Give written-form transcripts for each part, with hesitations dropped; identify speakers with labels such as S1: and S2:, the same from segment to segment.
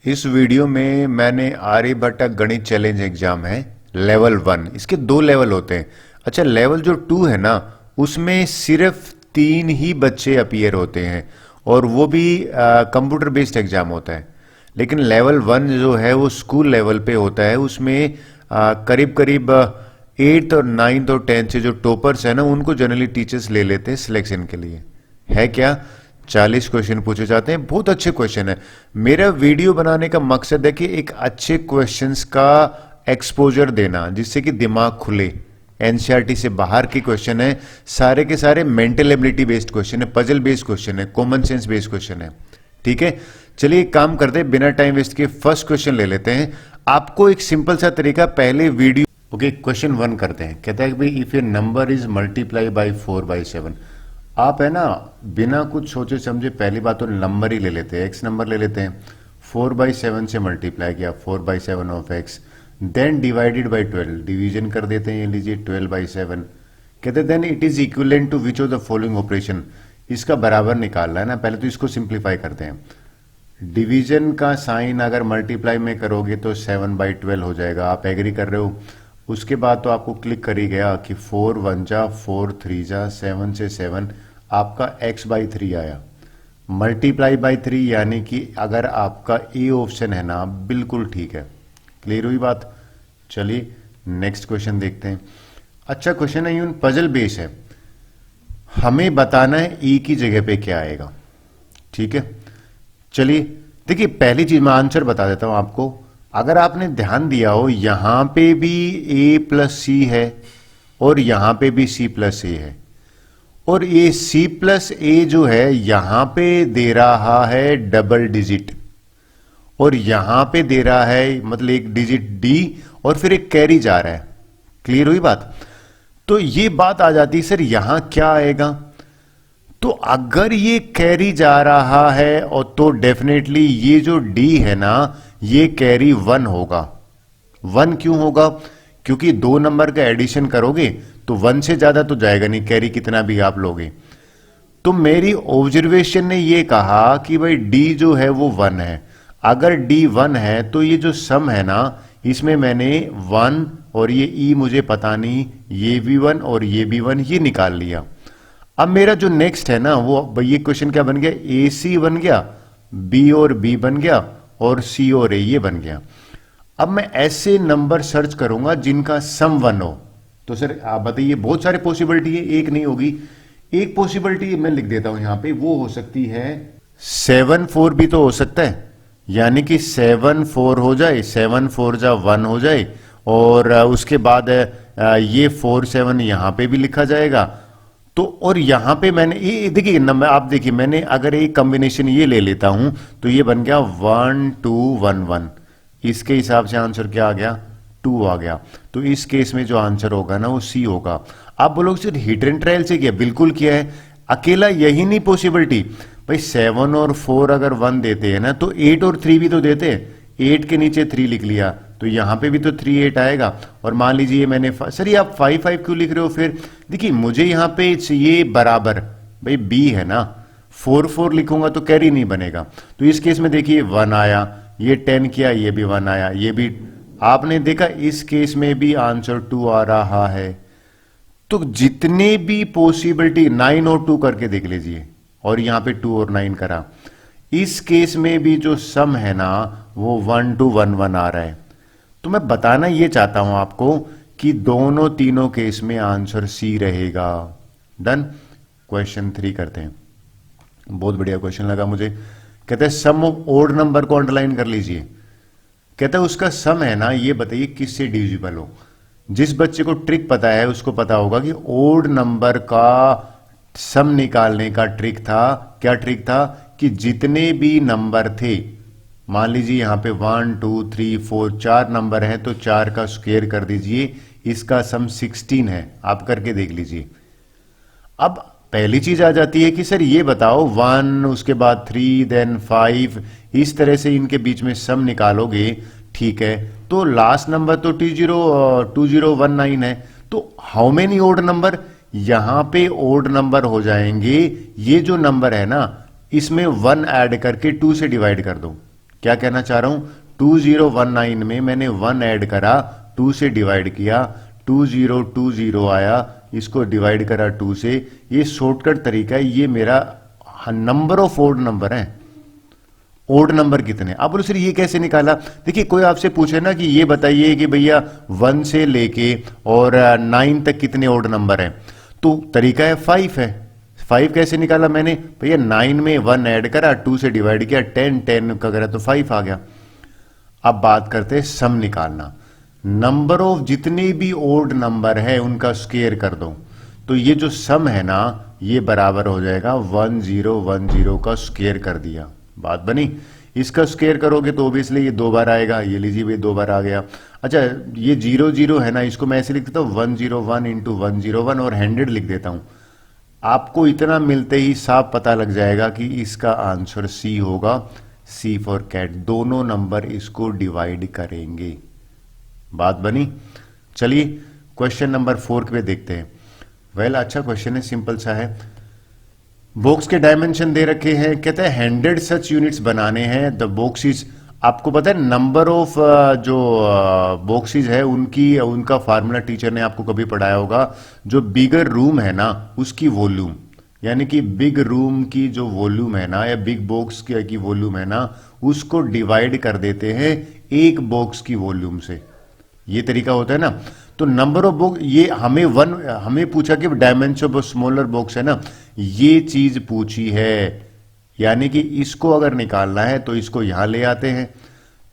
S1: इस वीडियो में मैंने आर्यभट्ट गणित चैलेंज एग्जाम है लेवल 1। इसके दो लेवल होते हैं। अच्छा, लेवल जो 2 है ना, उसमें सिर्फ 3 ही बच्चे अपीयर होते हैं और वो भी कंप्यूटर बेस्ड एग्जाम होता है। लेकिन लेवल 1 जो है वो स्कूल लेवल पे होता है। उसमें करीब करीब 8th और 9th और 10th से जो टॉपर्स है ना, उनको जनरली टीचर्स ले लेते हैं सिलेक्शन के लिए। है क्या, 40 क्वेश्चन पूछे जाते हैं। बहुत अच्छे क्वेश्चन है। मेरा वीडियो बनाने का मकसद है कि एक अच्छे क्वेश्चंस का एक्सपोजर देना, जिससे कि दिमाग खुले। एनसीईआरटी से बाहर के क्वेश्चन है, सारे के सारे मेंटल एबिलिटी बेस्ड क्वेश्चन है, पजल बेस्ड क्वेश्चन है, कॉमन सेंस बेस्ड क्वेश्चन है। ठीक है, चलिए एक काम करते हैं, बिना टाइम वेस्ट के फर्स्ट क्वेश्चन ले लेते हैं। आपको एक सिंपल सा तरीका, पहले वीडियो क्वेश्चन 1 करते हैं। कहता है कि भाई if A number is multiply by 4/7। आप है ना, बिना कुछ सोचे समझे पहली बात तो नंबर ही ले लेते हैं, एक्स नंबर ले लेते हैं। 4/7 से मल्टीप्लाई किया, 4/7 of x, then divided by 12, division कर देते हैं। ये लीजिए 12/7। कहते हैं then it is equivalent to which of the following operation. इसका बराबर निकालना है ना, पहले तो इसको सिंप्लीफाई करते हैं। डिवीजन का साइन अगर मल्टीप्लाई में करोगे तो 7/12 हो जाएगा। आप एग्री कर रहे हो? उसके बाद तो आपको क्लिक कर ही गया कि 4 1 जा 4 3 जा 7 से 7, आपका x/3 आया। मल्टीप्लाई बाई 3 यानी कि अगर आपका ए ऑप्शन है ना, बिल्कुल ठीक है। क्लियर हुई बात? चलिए नेक्स्ट क्वेश्चन देखते हैं। अच्छा क्वेश्चन है, यूं पजल बेस है। हमें बताना है ई की जगह पे क्या आएगा। ठीक है, चलिए देखिए, पहली चीज मैं आंसर बता देता हूं आपको। अगर आपने ध्यान दिया हो, यहां पे भी a प्लस सी है और यहां पे भी c प्लस ए है, और ये c प्लस ए जो है यहां पे दे रहा है डबल डिजिट, और यहां पे दे रहा है मतलब एक डिजिट d, और फिर एक कैरी जा रहा है। क्लियर हुई बात? तो ये बात आ जाती है, सर यहां क्या आएगा? तो अगर ये कैरी जा रहा है और तो डेफिनेटली ये जो d है ना, ये कैरी 1 होगा। 1 क्यों होगा? क्योंकि दो नंबर का एडिशन करोगे तो 1 से ज्यादा तो जाएगा नहीं, कैरी कितना भी आप लोगे। तो मेरी ऑब्जर्वेशन ने ये कहा कि भाई d जो है वो 1 है। अगर d 1 है तो ये जो सम है ना, इसमें मैंने 1 और ये e मुझे पता नहीं, ये भी 1 और ये भी 1, ये निकाल लिया। अब मेरा जो नेक्स्ट है ना, वो ये क्वेश्चन क्या बन गया? ए सी बन गया, बी और बी बन गया, और सी और ए ये बन गया। अब मैं ऐसे नंबर सर्च करूंगा जिनका सम 1 हो। तो सर आप बताइए, बहुत सारे पॉसिबिलिटी है, एक नहीं होगी। एक पॉसिबिलिटी मैं लिख देता हूं यहां पे, वो हो सकती है 7 4 भी तो हो सकता है, यानी कि 7 4 हो जाए, 7 4 जा 1 हो जाए, और उसके बाद ये 4 7 यहां पे भी लिखा जाएगा। तो और यहां पे मैंने ये देखिए नंबर, आप देखिए मैंने अगर एक कॉम्बिनेशन ये ले लेता हूं तो ये बन गया 1 2 1 1। इसके हिसाब से आंसर क्या आ गया? 2 आ गया। तो इस केस में जो आंसर होगा ना, वो सी होगा। आप बोलोगे सर हिट एंड ट्रायल से किया? बिल्कुल किया है। अकेला यही नहीं पॉसिबिलिटी, भाई 7 और 4 अगर 1 देते हैं ना, तो 8 और 3 भी तो देते हैं। 8 के नीचे 3 लिख लिया, तो यहां पे भी तो 3 8 आएगा। और मान लीजिए मैंने सर ये आप 5 5 क्यों लिख रहे हो? फिर देखिए मुझे यहां पे ये बराबर, भाई बी है ना, 4 4 लिखूंगा तो कैरी नहीं बनेगा। तो इस केस में देखिए 1 आया, ये 10 किया, ये भी 1 आया, ये भी। आपने देखा इस केस में भी आंसर 2 आ रहा है। तो जितने भी पॉसिबिलिटी, 9 और 2 करके देख लीजिए, और यहां पे 2 और 9 करा। इस केस में भी जो सम है ना, वो 1 2 1 1 आ रहा है। तो मैं बताना ये चाहता हूं आपको कि दोनों तीनों केस में आंसर सी रहेगा। डन। क्वेश्चन 3 करते हैं। बहुत बढ़िया क्वेश्चन लगा मुझे। कहते हैं सम ऑफ ओड नंबर को अंडरलाइन कर लीजिए। कहता है उसका सम है ना, ये बताइए किससे डिविजिबल हो। जिस बच्चे को ट्रिक पता है उसको पता होगा कि ओड नंबर का सम निकालने का ट्रिक था। क्या ट्रिक था? कि जितने भी नंबर थे, मान लीजिए यहां पे 1 2 3 4 4 नंबर है, तो 4 का स्क्वायर कर दीजिए, इसका सम 16 है। आप करके देख लीजिए। अब पहली चीज आ जाती है कि सर ये बताओ 1 उसके बाद 3 देन 5, इस तरह से इनके बीच में सम निकालोगे, ठीक है। तो लास्ट नंबर तो 2019 है। तो हाउ मेनी ओड नंबर? यहां पे ओड नंबर हो जाएंगे, ये जो नंबर है ना, इसमें 1 ऐड करके 2 से डिवाइड कर दो। क्या कहना चाह रहा हूं, 2019 में मैंने 1 ऐड करा, 2 से डिवाइड किया, 2020 आया, इसको डिवाइड करा 2 से। ये शॉर्टकट तरीका है, ये मेरा नंबर ऑफ ओड नंबर है। ओड नंबर कितने, आप बोलो सर ये कैसे निकाला। देखिए कोई आपसे पूछे ना कि ये बताइए कि भैया 1 से लेके और 9 तक कितने ओड नंबर हैं, तो तरीका है 5 है। 5 कैसे निकाला मैंने, भैया 9 में 1 ऐड करा, 2 से डिवाइड किया, 10 का करा तो 5 आ गया। अब बात करते हैं सम निकालना। नंबर ऑफ जितने भी ओड नंबर है उनका स्क्वायर कर दो, तो ये जो सम है ना ये बराबर हो जाएगा 1010 का स्क्वायर कर दिया, बात बनी। इसका स्क्वायर करोगे तो ऑब्वियसली ये 2 बार आएगा, ये लीजिए भी 2 बार आ गया। अच्छा ये 00 है ना, इसको मैं ऐसे लिख देता हूं 101 इंटू 101 और 100 लिख देता हूं। आपको इतना मिलते ही साफ पता लग जाएगा कि इसका आंसर सी होगा, सी फॉर कैट। दोनों नंबर इसको डिवाइड करेंगे, बात बनी। चलिए क्वेश्चन नंबर 4 पे देखते हैं। वेल अच्छा क्वेश्चन है, सिंपल सा है। बॉक्स के डायमेंशन दे रखे हैं, कहते हैं 100 सच यूनिट्स बनाने हैं। द बॉक्सेस, आपको पता है नंबर ऑफ जो बॉक्सेस है उनका फार्मूला टीचर ने आपको कभी पढ़ाया होगा। जो बिगर रूम है ना उसकी वॉल्यूम, यानी कि बिग रूम की जो वॉल्यूम है ना या बिग बॉक्स की वॉल्यूम है ना उसको डिवाइड कर देते हैं एक बॉक्स की वॉल्यूम से। ये तरीका होता है ना। तो नंबर ऑफ बॉक्स, ये हमें पूछा कि डायमेंशन ऑफ स्मॉलर बॉक्स है ना, ये चीज पूछी है, यानी कि इसको अगर निकालना है तो इसको यहां ले आते हैं।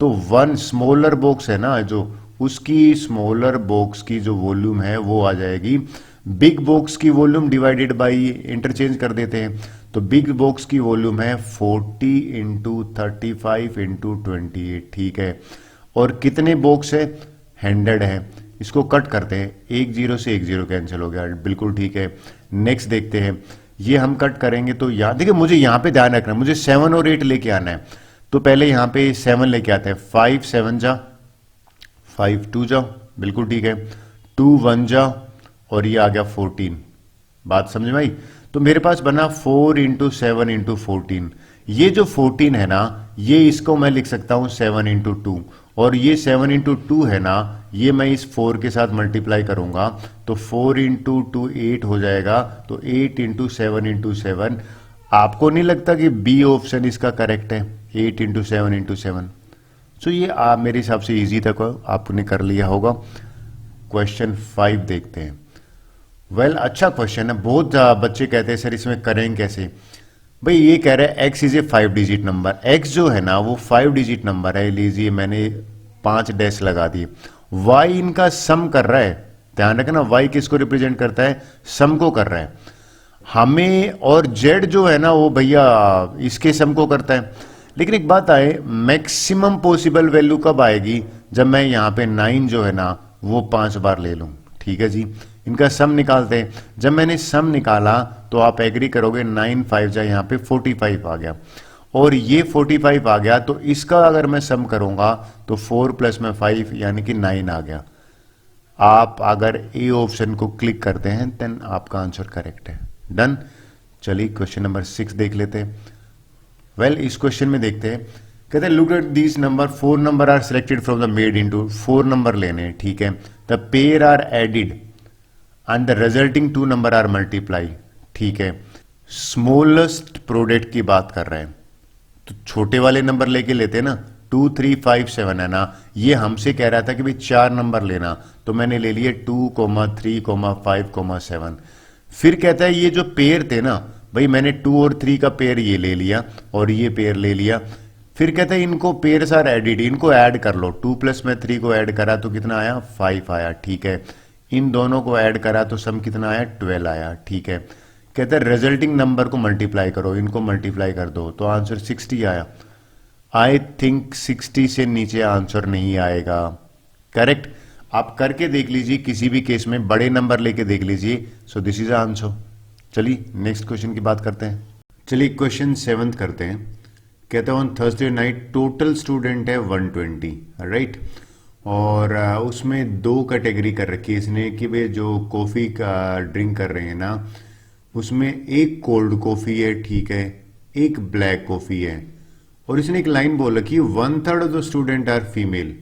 S1: तो 1 स्मॉलर बॉक्स है ना जो, उसकी स्मॉलर बॉक्स की जो वॉल्यूम है वो आ जाएगी बिग बॉक्स की वॉल्यूम डिवाइडेड बाई, इंटरचेंज कर देते हैं। तो बिग बॉक्स की वॉल्यूम है 40 इंटू 35 इंटू 28, ठीक है। और कितने बॉक्स है, 100 है। इसको कट करते हैं, 1 0 से 1 0 कैंसिल हो गया, बिल्कुल ठीक है। नेक्स्ट देखते हैं, ये हम कट करेंगे तो यहां देखिए, मुझे यहां पे ध्यान रखना है, मुझे 7 और 8 लेके आना है। तो पहले यहां पे 7 लेके आते हैं, 5 7 जा, 5 2 जा, बिल्कुल ठीक है, 2 1 जा, और ये आ गया 14, बात समझ में आई। तो मेरे पास बना 4 इंटू 7 इंटू 14। ये जो 14 है ना, ये इसको मैं लिख सकता हूं 7 इंटू 2, और ये 7 इंटू 2 है ना, ये मैं इस 4 के साथ मल्टीप्लाई करूंगा तो 4 इंटू 2 8 हो जाएगा। तो 8 इंटू 7 इंटू 7, आपको नहीं लगता कि बी ऑप्शन इसका करेक्ट है, 8 इंटू 7 इंटू 7। सो ये मेरे हिसाब से इजी तक आपने कर लिया होगा। क्वेश्चन 5 देखते हैं। वेल अच्छा क्वेश्चन है, बहुत बच्चे कहते हैं सर इसमें करें कैसे। भाई ये कह रहा है x is a 5 digit number, x जो है ना वो 5 डिजिट नंबर है, लीजिए मैंने 5 डैश लगा दिए। y इनका सम कर रहा है, ध्यान रखना y किसको रिप्रेजेंट करता है, सम को कर रहा है हमें, और z जो है ना वो भैया इसके सम को करता है। लेकिन एक बात आए, मैक्सिमम पॉसिबल वैल्यू कब आएगी, जब मैं यहां पे 9 जो है ना वो 5 बार ले लूं, ठीक है जी। इनका सम निकालते हैं, जब मैंने सम निकाला तो आप एग्री करोगे 9 5 जा, यहाँ पे 45 आ गया, और ये 45 आ गया। तो इसका अगर मैं सम करूंगा तो 4 प्लस में 5 यानी कि 9 आ गया। आप अगर ए ऑप्शन को क्लिक करते हैं देन आपका आंसर करेक्ट है, डन। चलिए क्वेश्चन नंबर 6 देख लेते हैं। वेल इस क्वेश्चन में देखते हैं, कहते हैं look at this number, 4 number are selected from the made into, 4 number लेने, ठीक है। The pair are added and the resulting 2 number are multiply, ठीक है। स्मॉलेस्ट प्रोडक्ट की बात कर रहे हैं, तो छोटे वाले नंबर लेके लेते हैं ना, 2 3 5 7 है ना। ये हमसे कह रहा था कि भाई 4 नंबर लेना, तो मैंने ले लिए 2 3 5 7। फिर कहता है ये जो पेयर थे ना, भाई मैंने 2 और 3 का पेयर ये ले लिया और ये पेयर ले लिया। फिर कहता है इनको पेयर आर एडिड, इनको ऐड कर लो, 2 प्लस में 3 को ऐड करा तो कितना आया, 5 आया, ठीक है। इन दोनों को ऐड करा तो सम कितना आया, 12 आया, ठीक है। कहते हैं रिजल्टिंग नंबर को मल्टीप्लाई करो, इनको मल्टीप्लाई कर दो, तो आंसर 60 आया। आई थिंक 60 से नीचे आंसर नहीं आएगा, करेक्ट। आप करके देख लीजिए, किसी भी केस में बड़े नंबर लेके देख लीजिए। So this is answer. चलिए नेक्स्ट क्वेश्चन की बात करते हैं। चलिए क्वेश्चन 7 करते हैं। कहते हैं on Thursday night total student है 120, राइट। और उसमें 2 कैटेगरी कर रखी है इसने कि भाई जो कॉफ़ी का ड्रिंक कर रहे हैं ना, उसमें एक कोल्ड कॉफ़ी है, ठीक है, एक ब्लैक कॉफ़ी है, और इसने एक लाइन बोला कि 1/3 of the student are female.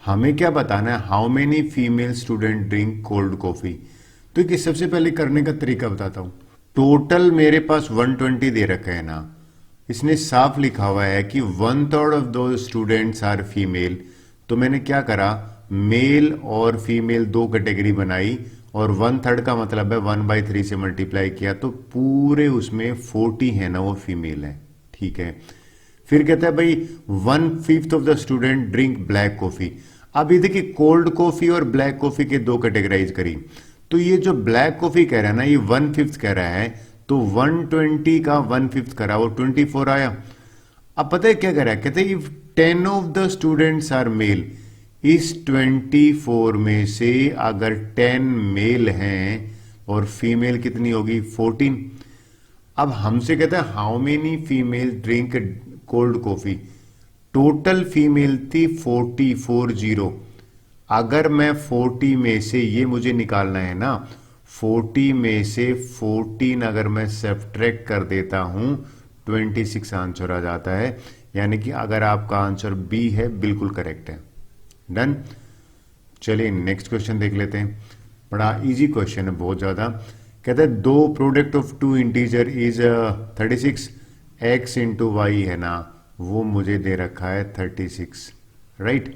S1: हमें क्या बताना है, how many female student drink cold coffee. तो कि सबसे पहले करने का तरीका बताता हूं। टोटल मेरे पास 120 दे रखा है ना, इसने साफ लिखा हुआ है कि 1/3 ऑफ दो स्टूडेंट्स आर फीमेल। तो मैंने क्या करा, मेल और फीमेल दो कैटेगरी बनाई और 1/3 का मतलब है 1/3 से मल्टीप्लाई किया, तो पूरे उसमें 40 है ना वो फीमेल है। ठीक है, फिर कहता है भाई 1/5 of the student drink black coffee. अब ये देखिए कोल्ड कॉफी और ब्लैक कॉफी के दो कैटेगराइज करी, तो ये जो ब्लैक कॉफी कह रहा है ना ये 1/5 कह रहा है, तो 120 का 1/5 करा वो 24 आया। अब पता है क्या कह रहा है, कहते हैं if 10 of the students are male, इस 24 में से अगर 10 मेल हैं और फीमेल कितनी होगी 14। अब हमसे कहता है how many female drink cold coffee. Total female थी 40। अगर मैं 40 में से ये मुझे निकालना है ना, 40 में से 14 अगर मैं सब्ट्रैक्ट कर देता हूं 26 आंसर आ जाता है। यानी कि अगर आपका आंसर बी है बिल्कुल करेक्ट है। डन। चलिए नेक्स्ट क्वेश्चन देख लेते हैं, बड़ा इजी क्वेश्चन है बहुत ज्यादा। कहते हैं दो product of two integer is 36, x into y है ना वो मुझे दे रखा है 36, राइट।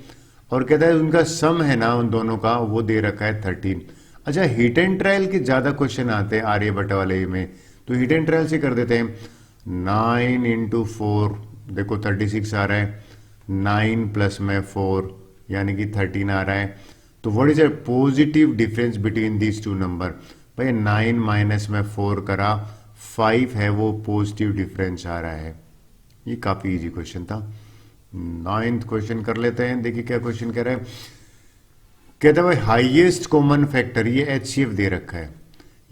S1: और कहता है उनका सम है ना उन दोनों का वो दे रखा है 13। अच्छा, हिट एंड ट्रायल के ज्यादा क्वेश्चन आते हैं आर्यभट्ट वाले में, तो हिट एंड ट्रायल से कर देते हैं। 9 इंटू 4 देखो 36 आ रहा है, 9 प्लस में 4 यानी कि 13 आ रहा है। तो what is a positive difference between these two number. भाई 9 माइनस में 4 करा 5 है, वो पॉजिटिव डिफरेंस आ रहा है। ये काफी इजी क्वेश्चन था। 9th क्वेश्चन कर लेते हैं, देखिए क्या क्वेश्चन कह रहा है। कहता है भाई हाईएस्ट कॉमन फैक्टर, ये HCF दे रखा है,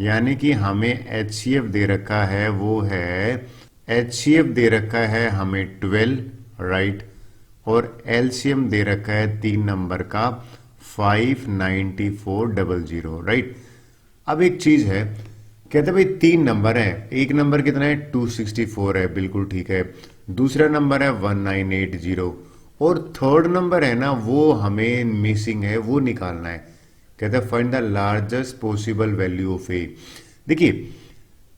S1: यानी कि हमें HCF दे रखा है वो है, HCF दे रखा है हमें 12, राइट। और LCM दे रखा है 3 नंबर का 59400, राइट। अब एक चीज है, कहते भाई 3 नंबर है, एक नंबर कितना है 264 है, बिल्कुल ठीक है। दूसरा नंबर है 1980 और थर्ड नंबर है ना वो हमें मिसिंग है, वो निकालना है। कहते हैं find the largest possible value of A. देखिए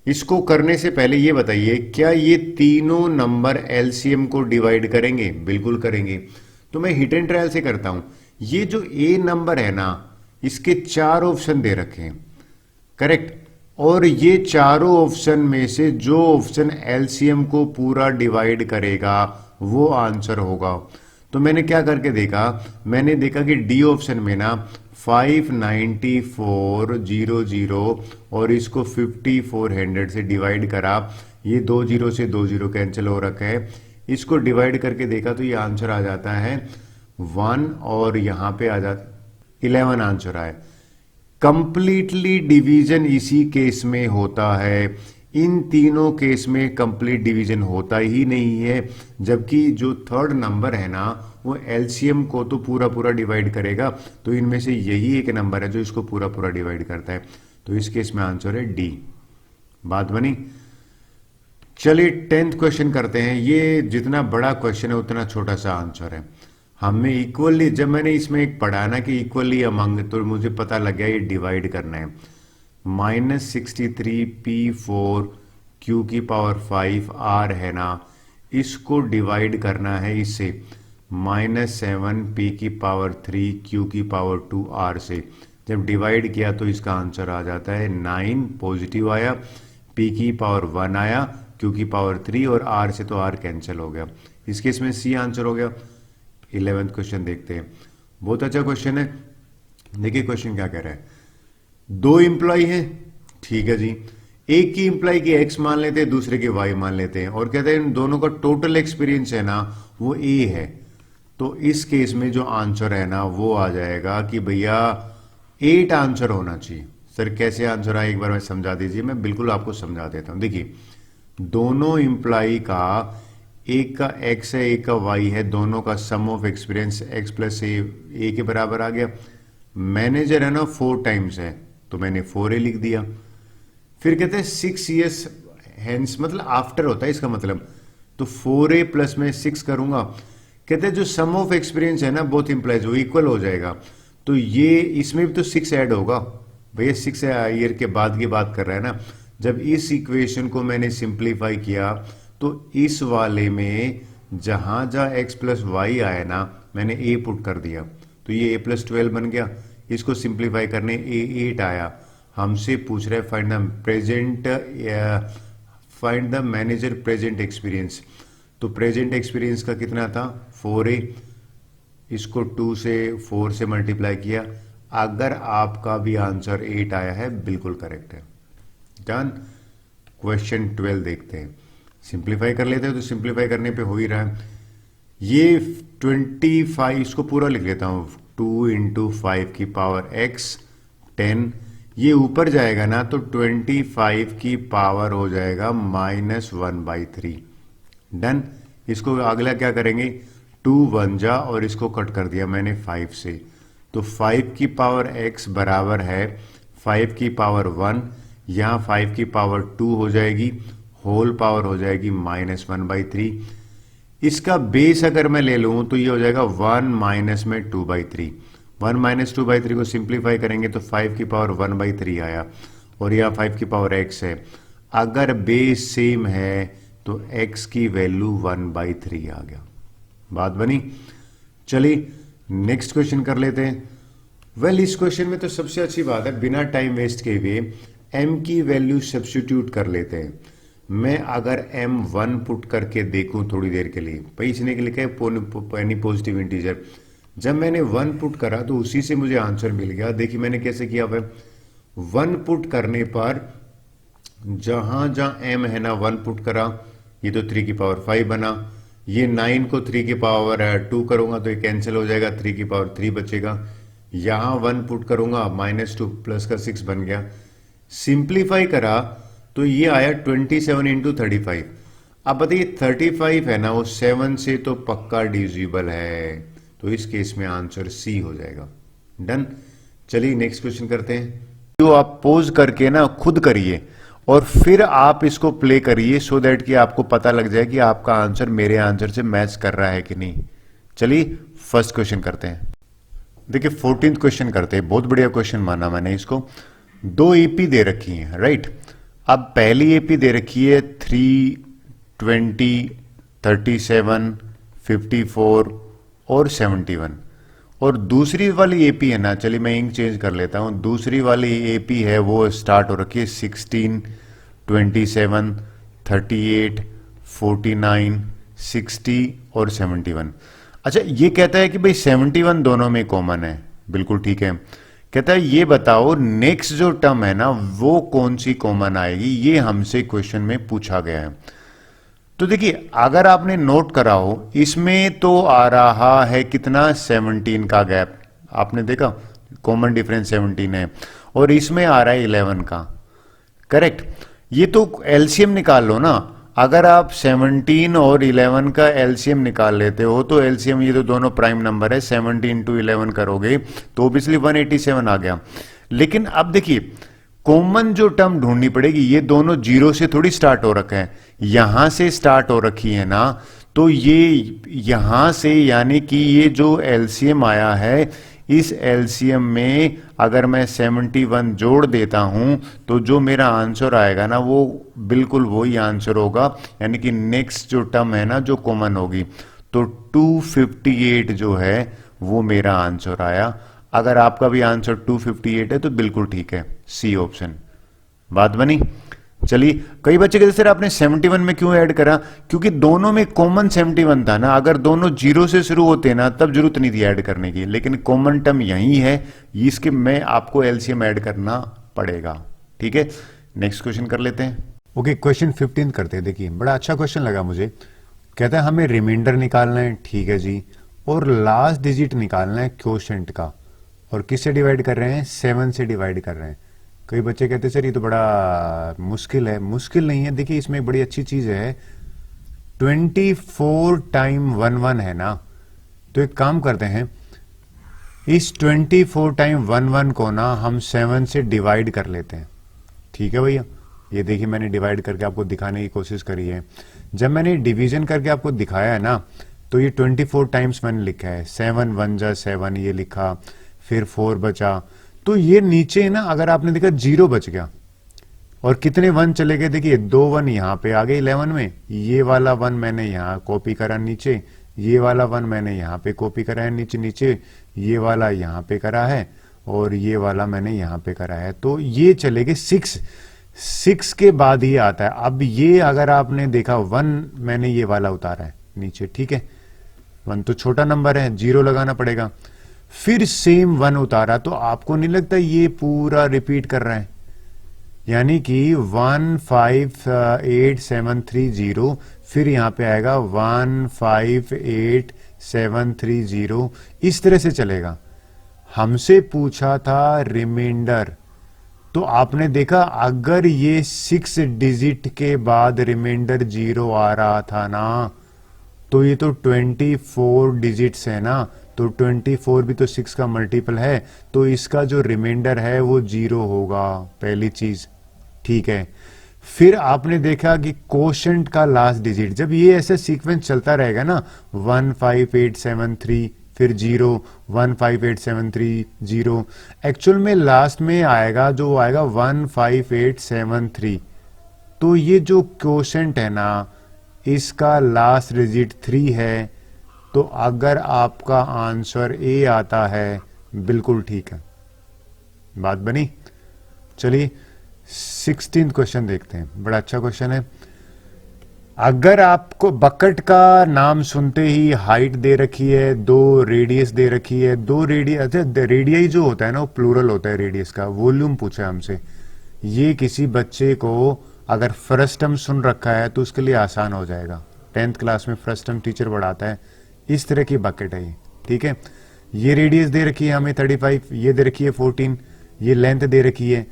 S1: इसको करने से पहले ये बताइए क्या ये तीनों नंबर एलसीएम को डिवाइड करेंगे? बिल्कुल करेंगे। तो मैं हिट एंड ट्रायल से करता हूं। ये जो ए नंबर है ना इसके 4 ऑप्शन दे रखे हैं, करेक्ट। और ये चारों ऑप्शन में से जो ऑप्शन एलसीएम को पूरा डिवाइड करेगा वो आंसर होगा। तो मैंने क्या करके देखा, मैंने देखा कि डी ऑप्शन में ना 59400 और इसको 5400 से डिवाइड करा, ये 2 जीरो से 2 जीरो कैंसिल हो रखा है, इसको डिवाइड करके देखा तो ये आंसर आ जाता है 1 और यहां पे आ जाता 11 आंसर आए। कंप्लीटली डिवीजन इसी केस में होता है, इन तीनों केस में कंप्लीट डिवीजन होता ही नहीं है, जबकि जो थर्ड नंबर है ना वो एलसीएम को तो पूरा पूरा डिवाइड करेगा। तो इनमें से यही एक नंबर है जो इसको पूरा पूरा डिवाइड करता है। तो इस केस में आंसर है डी। बात बनी। चलिए 10th क्वेश्चन करते हैं। ये जितना बड़ा क्वेश्चन है उतना छोटा सा आंसर है। हमें इक्वली, जब मैंने इसमें एक पढ़ा ना कि इक्वली अमंग, तो मुझे पता लग गया ये डिवाइड करना है। -63p4 q की पावर 5 r है ना, इसको डिवाइड करना है इससे -7p की पावर 3 q की पावर 2 r से। जब डिवाइड किया तो इसका आंसर आ जाता है 9, पॉजिटिव आया, p की पावर 1 आया, q की पावर 3 और r से तो r कैंसिल हो गया। इस केस में c आंसर हो गया। 11th क्वेश्चन देखते हैं। बहुत अच्छा क्वेश्चन है। देखिए क्वेश्चन क्या कह रहा है। 2 एम्प्लॉय हैं, ठीक है जी। एक की एम्प्लॉय की एक्स मान लेते हैं, दूसरे की वाई मान लेते हैं, और कहते हैं इन दोनों का टोटल एक्सपीरियंस है ना वो ए है। तो इस केस में जो आंसर है ना वो आ जाएगा कि भैया 8 आंसर होना चाहिए। सर कैसे आंसर आए, एक बार मैं समझा दीजिए। मैं बिल्कुल आपको समझा देता हूं। देखिए दोनों एम्प्लॉय का, एक का एक्स है एक का वाई है, दोनों का सम ऑफ एक्सपीरियंस एक्स प्लस ए के बराबर आ गया। मैनेजर है ना 4 टाइम्स है तो मैंने 4a लिख दिया। फिर कहते हैं 6 years हेंस, मतलब आफ्टर होता है इसका मतलब। तो 4a प्लस में 6 करूंगा, कहते हैं जो सम ऑफ एक्सपीरियंस है ना बोथ इंप्लाइज वो इक्वल हो जाएगा, तो ये इसमें भी तो 6 ऐड होगा भैया, 6 ईयर के बाद की बात कर रहा है ना। जब इस इक्वेशन को मैंने सिंप्लीफाई किया तो इस वाले में जहां जहां x प्लस वाई आया ना मैंने a पुट कर दिया, तो ये a प्लस 12 बन गया। इसको सिंप्लीफाई करने a 8 आया, हमसे पूछ रहा है find the manager present experience, तो प्रेजेंट एक्सपीरियंस का कितना था 4a, इसको 2 से 4 से मल्टीप्लाई किया, अगर आपका भी आंसर 8 आया है बिल्कुल करेक्ट है। डन। क्वेश्चन 12 देखते हैं, सिंप्लीफाई कर लेते हैं, तो सिंप्लीफाई करने पे हो ही रहा है। ये 25, इसको पूरा लिख लेता हूं, 2 इंटू 5 की पावर x 10, ये ऊपर जाएगा ना तो 25 की पावर हो जाएगा -1/3। डन। इसको अगला क्या करेंगे, 2 1 जा और इसको कट कर दिया मैंने 5 से, तो 5 की पावर x बराबर है 5 की पावर 1, यहां 5 की पावर 2 हो जाएगी, होल पावर हो जाएगी -1/3। इसका बेस अगर मैं ले लूं तो ये हो जाएगा 1 माइनस में 2/3, 1 माइनस 2/3 को सिंप्लीफाई करेंगे तो 5 की पावर 1/3 आया, और यहाँ 5 की पावर x है, अगर बेस सेम है तो x की वैल्यू 1/3 आ गया। बात बनी। चलिए नेक्स्ट क्वेश्चन कर लेते हैं। वेल इस क्वेश्चन में तो सबसे अच्छी बात है, बिना टाइम वेस्ट किए हुए m की वैल्यू सब्स्टिट्यूट कर लेते हैं। मैं अगर m1 पुट करके देखूं थोड़ी देर के लिए, भाई इसने के लिखा है एनी पॉजिटिव इंटीजर, जब मैंने 1 पुट करा तो उसी से मुझे आंसर मिल गया। देखिए मैंने कैसे किया हुआ है, 1 पुट करने पर जहां जहां m है ना 1 पुट करा, ये तो 3 की पावर 5 बना, ये 9 को 3 की पावर 2 करूंगा तो ये कैंसिल हो जाएगा, 3 की पावर 3 बचेगा, यहां 1 पुट करूंगा -2 प्लस का 6 बन गया। सिंप्लीफाई करा तो ये आया 27 इंटू 35। अब बताइए 35 है ना वो 7 से तो पक्का डिविजिबल है, तो इस केस में आंसर सी हो जाएगा। डन। चलिए नेक्स्ट क्वेश्चन करते हैं। जो आप पोज करके ना खुद करिए और फिर आप इसको प्ले करिए सो दैट कि आपको पता लग जाए कि आपका आंसर मेरे आंसर से मैच कर रहा है कि नहीं। चलिए फर्स्ट क्वेश्चन करते हैं। देखिए 14th क्वेश्चन करते हैं, बहुत बढ़िया क्वेश्चन माना मैंने इसको। 2 एपी दे रखी हैं, राइट। अब पहली एपी दे रखी है 3, 20, 37, 54 और 71, और दूसरी वाली एपी है ना, चलिए मैं इंक चेंज कर लेता हूं, दूसरी वाली एपी है वो स्टार्ट हो रखी है 16, 27, 38, 49, 60 और 71। अच्छा ये कहता है कि भाई 71 दोनों में कॉमन है, बिल्कुल ठीक है। कहता है ये बताओ नेक्स्ट जो टर्म है ना वो कौन सी कॉमन आएगी, ये हमसे क्वेश्चन में पूछा गया है। तो देखिए अगर आपने नोट करा हो इसमें तो आ रहा है कितना 17 का गैप, आपने देखा कॉमन डिफरेंस 17 है, और इसमें आ रहा है 11 का, करेक्ट। ये तो एलसीएम निकाल लो ना, अगर आप 17 और 11 का एलसीएम निकाल लेते हो तो एलसीएम, ये तो दोनों प्राइम नंबर है, 17 × 11 करोगे तो ऑब्वियसली 187 आ गया। लेकिन अब देखिए कॉमन जो टर्म ढूंढनी पड़ेगी, ये दोनों जीरो से थोड़ी स्टार्ट हो रखा है, यहां से स्टार्ट हो रखी है ना, तो ये यहां से, यानी कि ये जो एलसीएम आया है इस एलसीएम में अगर मैं 71 जोड़ देता हूं तो जो मेरा आंसर आएगा ना वो बिल्कुल वही आंसर होगा, यानी कि नेक्स्ट जो टर्म है ना जो कॉमन होगी, तो 258 जो है वो मेरा आंसर आया। अगर आपका भी आंसर 258 है तो बिल्कुल ठीक है, सी ऑप्शन। बात बनी। चलिए कई बच्चे कहते सर आपने 71 में क्यों ऐड करा, क्योंकि दोनों में कॉमन 71 था ना, अगर दोनों जीरो से शुरू होते ना तब जरूरत नहीं थी ऐड करने की, लेकिन कॉमन टर्म यही है, इसके में आपको एलसीएम ऐड करना पड़ेगा। ठीक है नेक्स्ट क्वेश्चन कर लेते हैं। ओके क्वेश्चन 15 करते हैं। देखिए बड़ा अच्छा क्वेश्चन लगा मुझे, कहता है हमें रिमाइंडर निकालना है, ठीक है जी, और लास्ट डिजिट निकालना है क्वोशेंट का, और किससे डिवाइड कर रहे हैं, 7 से डिवाइड कर रहे हैं। कई बच्चे कहते हैं सर ये तो बड़ा मुश्किल है, मुश्किल नहीं है, देखिए इसमें एक बड़ी अच्छी चीज है, 24 टाइम 11 है ना, तो एक काम करते हैं, इस 24 टाइम 11 को ना हम 7 से डिवाइड कर लेते हैं। ठीक है भैया, ये देखिए मैंने डिवाइड करके आपको दिखाने की कोशिश करी है। जब मैंने डिवीजन करके आपको दिखाया है ना, तो ये 24 टाइम्स मैंने लिखा है, 7 1 जा 7 ये लिखा, फिर 4 बचा, तो ये नीचे ना अगर आपने देखा 0 बच गया, और कितने 1 चले गए, देखिए 2 1 यहाँ पे आ गए 11 में, ये वाला 1 मैंने यहाँ कॉपी करा नीचे, ये वाला 1 मैंने यहाँ पे कॉपी करा है नीचे नीचे, ये वाला यहाँ पे करा है, और ये वाला मैंने यहाँ पे करा है, तो ये चले गए 6 के बाद ही आता है। अब ये अगर आपने देखा 1 मैंने ये वाला उतारा है नीचे, ठीक है, 1 तो छोटा नंबर है, 0 लगाना पड़ेगा, फिर सेम 1 उतारा, तो आपको नहीं लगता ये पूरा रिपीट कर रहा है, यानी कि 1 5 8 7 3 0, फिर यहां पे आएगा 1 5 8 7 3 0, इस तरह से चलेगा। हमसे पूछा था रिमाइंडर, तो आपने देखा अगर ये 6 डिजिट के बाद रिमाइंडर 0 आ रहा था ना, तो ये तो 24 डिजिट्स है ना, तो 24 भी तो 6 का मल्टीपल है, तो इसका जो रिमाइंडर है वो 0 होगा, पहली चीज, ठीक है। फिर आपने देखा कि कोशेंट का लास्ट डिजिट, जब ये ऐसे सीक्वेंस चलता रहेगा ना, 1 5 8 7 3 फिर 0 1 5 8 7 3 0, एक्चुअल में लास्ट में आएगा जो आएगा 1 5 8 7 3, तो ये जो कोशेंट है ना, इसका लास्ट डिजिट 3 है, तो अगर आपका आंसर ए आता है, बिल्कुल ठीक है, बात बनी। चलिए 16th क्वेश्चन देखते हैं, बड़ा अच्छा क्वेश्चन है। अगर आपको बकेट का नाम सुनते ही हाइट दे रखी है, 2 रेडियस दे रखी है, 2 रेडियस, अच्छा रेडियस जो होता है ना वो प्लूरल होता है रेडियस का, वॉल्यूम पूछा है हमसे, ये किसी बच्चे को अगर फर्स्ट टर्म सुन रखा है तो उसके लिए आसान हो जाएगा, 10th क्लास में फर्स्ट टर्म टीचर पढ़ाता है, इस तरह की बकेट है ये, ठीक है। ये रेडियस दे रखी है हमें 35, ये दे रखी है 14, ये लेंथ दे रखी है।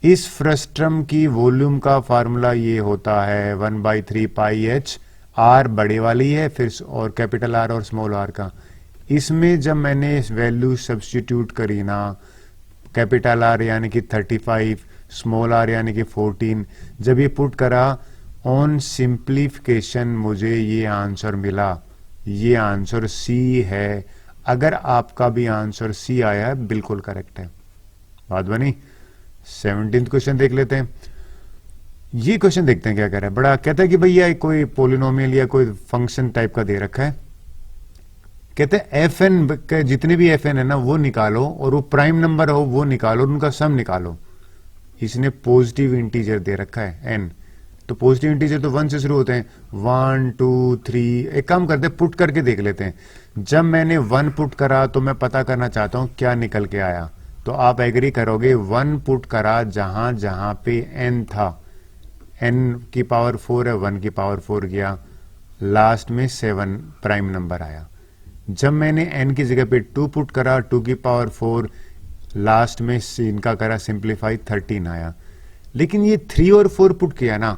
S1: इस फ्रस्ट्रम की वॉल्यूम का फार्मूला ये होता है 1/3 पाई एच, आर बड़े वाली है, फिर और कैपिटल आर और स्मॉल आर का। इसमें जब मैंने वैल्यू सब्स्टिट्यूट करी ना, कैपिटल आर यानी कि 35, स्मॉल आर यानी कि 14, जब ये पुट करा ऑन सिंप्लीफिकेशन मुझे ये आंसर मिला, ये आंसर सी है। अगर आपका भी आंसर सी आया है बिल्कुल करेक्ट है, बात बनी। 17th क्वेश्चन देख लेते हैं। ये क्वेश्चन देखते हैं क्या कह रहा है, बड़ा कहता है कि भैया कोई पोलिनोमियल या कोई फंक्शन टाइप का दे रखा है, कहते हैं एफ एन के जितने भी एफ एन है ना वो निकालो, और वो प्राइम नंबर हो वो निकालो, और उनका सम निकालो। इसने पॉजिटिव इंटीजर दे रखा है एन, तो पॉजिटिव इंटीजर तो 1 से शुरू होते हैं, 1 2 3। एक काम करते हैं पुट करके देख लेते हैं। जब मैंने 1 पुट करा तो मैं पता करना चाहता हूं क्या निकल के आया, तो आप एग्री करोगे 1 पुट करा जहां जहां पे n था, n की पावर 4 है, 1 की पावर 4 गया, लास्ट में 7 प्राइम नंबर आया। जब मैंने n की जगह पे 2 पुट करा, 2 की पावर 4, लास्ट में इनका करा सिंप्लीफाई 13 आया। लेकिन ये 3 और 4 पुट किया ना,